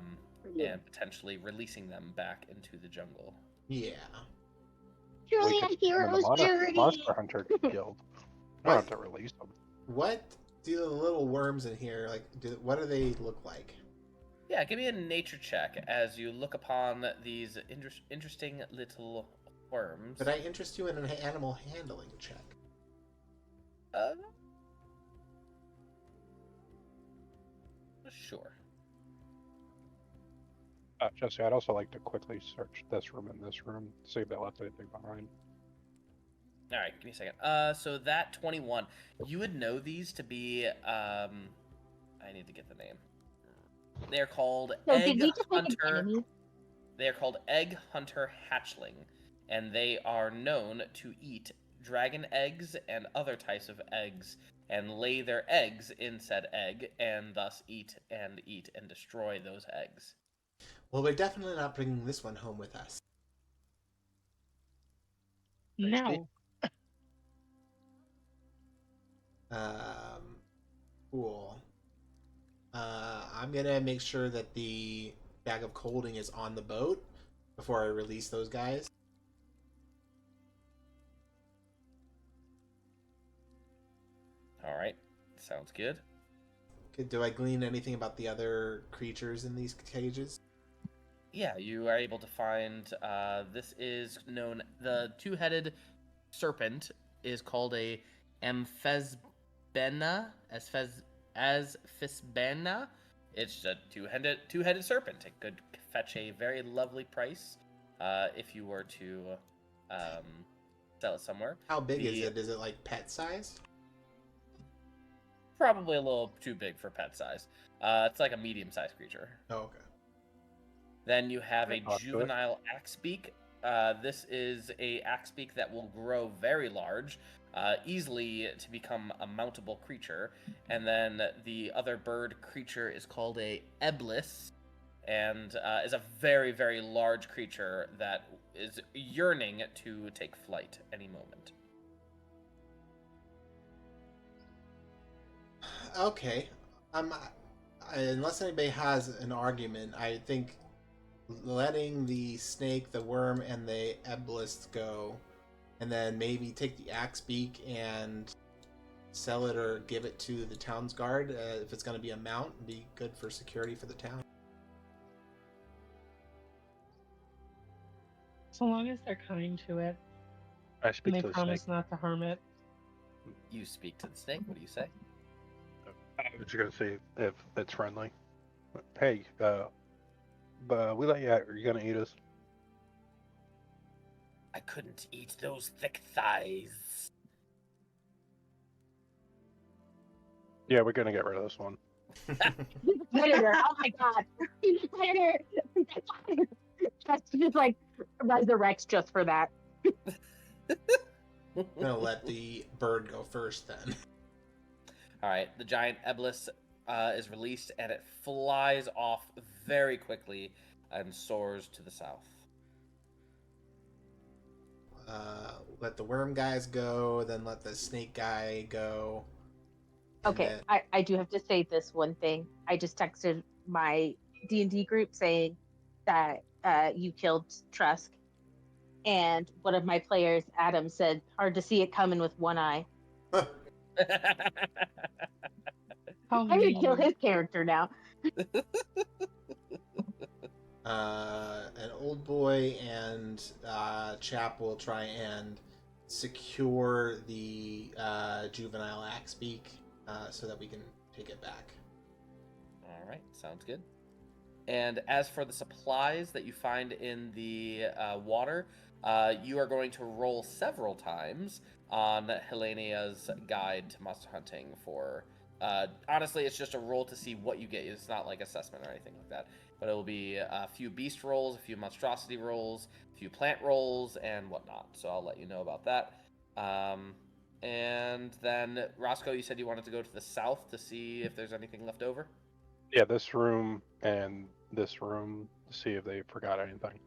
and potentially releasing them back into the jungle. Yeah. Truly We a could summon the hero's journey. Monster Hunter Guild. I don't have to release them. What do the little worms in here like? What do they look like? Yeah, give me a nature check as you look upon these interesting little worms. Could I interest you in an animal handling check? Sure. Jesse, I'd also like to quickly search this room and this room, see if they left anything behind. All right, give me a second. So that 21, you would know these to be, I need to get the name. They're called So Egg did we just make an Hunter. enemy? They are called Egg Hunter Hatchling, and they are known to eat dragon eggs and other types of eggs, and lay their eggs in said egg, and thus eat and destroy those eggs. Well, we're definitely not bringing this one home with us. No. Cool. I'm gonna make sure that the bag of colding is on the boat before I release those guys. All right, sounds good. Do I glean anything about the other creatures in these cages? Yeah, you are able to find, this is known, the two-headed serpent is called a Amphasbena, Asfisbena. It's a two-headed serpent. It could fetch a very lovely price if you were to sell it somewhere. How big is it? Is it like pet size? Probably a little too big for pet size. It's like a medium-sized creature. Oh, okay. Then you have a Talk to it. juvenile axebeak. This is a axebeak that will grow very large, easily to become a mountable creature. And then the other bird creature is called a eblis, and is a very, very large creature that is yearning to take flight any moment. Okay. Unless anybody has an argument, I think letting the snake, the worm, and the eblis go, and then maybe take the axe beak and sell it or give it to the town's guard if it's going to be a mount, be good for security for the town. So long as they're kind to it I and speak they to the promise snake. not to harm it. You speak to the snake. What do you say? I was just gonna see if it's friendly. Hey, but we let you out. Are you gonna eat us? I couldn't eat those thick thighs. Yeah, we're gonna get rid of this one. Predator! Oh my god! He's a predator! Just like resurrects just for that. I'm gonna let the bird go first then. All right, the giant eblis is released, and it flies off very quickly and soars to the south. Let the worm guys go, then let the snake guy go. and Okay, then- I do have to say this one thing. I just texted my D&D group saying that you killed Trusk, and one of my players, Adam, said, "Hard to see it coming with one eye." How I'm gonna kill mean. his character now. An old boy and Chap will try and secure the juvenile axebeak so that we can take it back. All right, sounds good. And as for the supplies that you find in the water, you are going to roll several times on Helenia's guide to monster hunting for... honestly, it's just a roll to see what you get. It's not like assessment or anything like that. But it will be a few beast rolls, a few monstrosity rolls, a few plant rolls, and whatnot. So I'll let you know about that. And then, Roscoe, you said you wanted to go to the south to see if there's anything left over? Yeah, this room and this room to see if they forgot anything.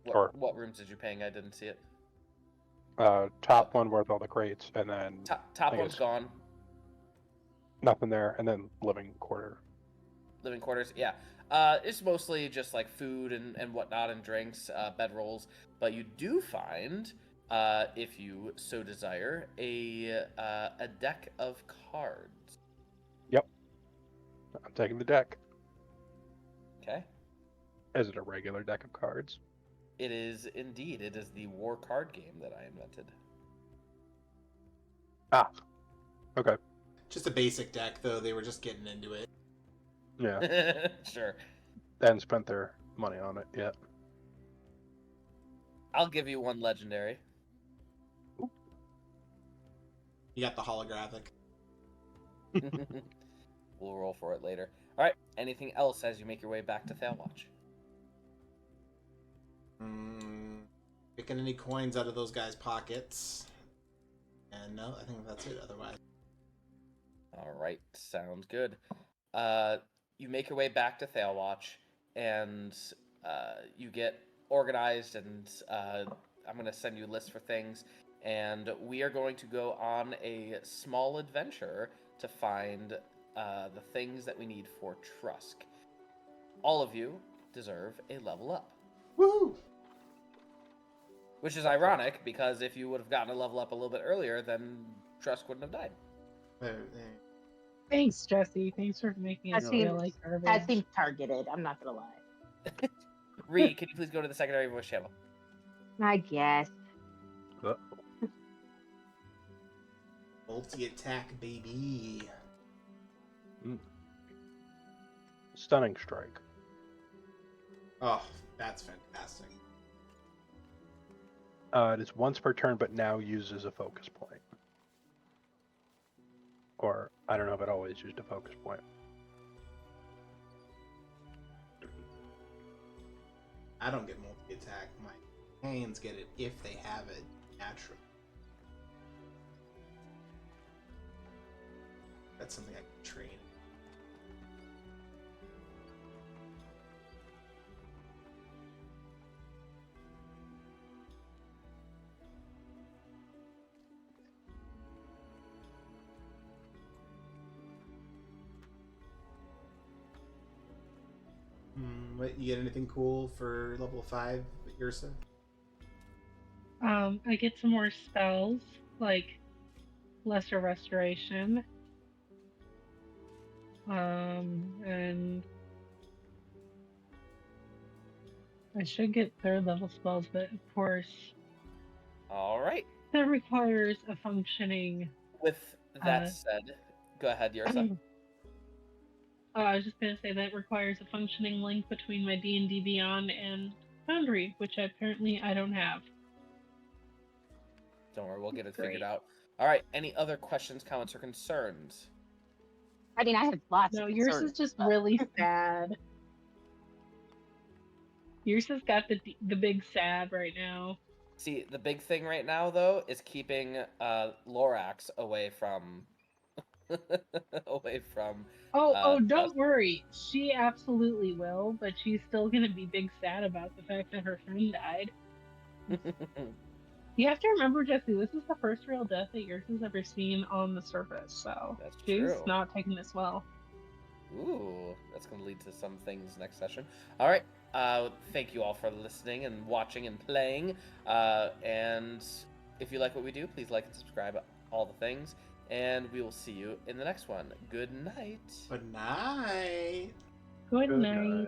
Or- What rooms did you ping? I didn't see it. Top one worth all the crates, and then Top I one's guess gone. nothing there, and then living quarter. Living quarters, yeah. It's mostly just like food and whatnot and drinks, bedrolls. But you do find, if you so desire, a deck of cards. Yep. I'm taking the deck. Okay. Is it a regular deck of cards? It is indeed. It is the war card game that I invented. Ah. Okay. Just a basic deck, though. They were just getting into it. Yeah. Sure. They hadn't spent their money on it yet. I'll give you one legendary. You got the holographic. We'll roll for it later. All right. Anything else as you make your way back to Thalewatch? Picking any coins out of those guys' pockets. And no, I think that's it otherwise. All right. Sounds good. You make your way back to Thalewatch, and you get organized, and I'm going to send you lists for things, and we are going to go on a small adventure to find the things that we need for Trusk. All of you deserve a level up. Woohoo! Which is ironic, because if you would have gotten a level up a little bit earlier, then Trusk wouldn't have died. There. Thanks, Jesse. Thanks for making us feel like garbage. That seems targeted. I'm not gonna lie. Ree, can you please go to the secondary voice channel? I guess. Multi-attack, baby. Stunning strike. Oh, that's fantastic. It is once per turn, but now uses a focus point. Or, I don't know if it always used a focus point. I don't get multi-attack. My hands get it if they have it naturally. That's something I can train. What, you get anything cool for level 5, Yersa? I get some more spells, like Lesser Restoration. And I should get 3rd level spells, but of course, All right. that requires a functioning. With that said, go ahead, Yersa. I was just gonna say that requires a functioning link between my D&D Beyond and Foundry, which apparently I don't have. Don't worry, we'll get it figured Great. out. All right. Any other questions, comments, or concerns? I mean, I have lots. No, of yours concerns, is just but- really sad. Yours has got the big sad right now. See, the big thing right now, though, is keeping Lorax away from away from. Don't worry. She absolutely will, but she's still gonna be big sad about the fact that her friend died. You have to remember, Jesse, this is the first real death that yours has ever seen on the surface, so That's she's true. not taking this well. Ooh, that's going to lead to some things next session. All right. Thank you all for listening and watching and playing. And if you like what we do, please like and subscribe, all the things. And we will see you in the next one. Good night. Good night. Good Good night. night.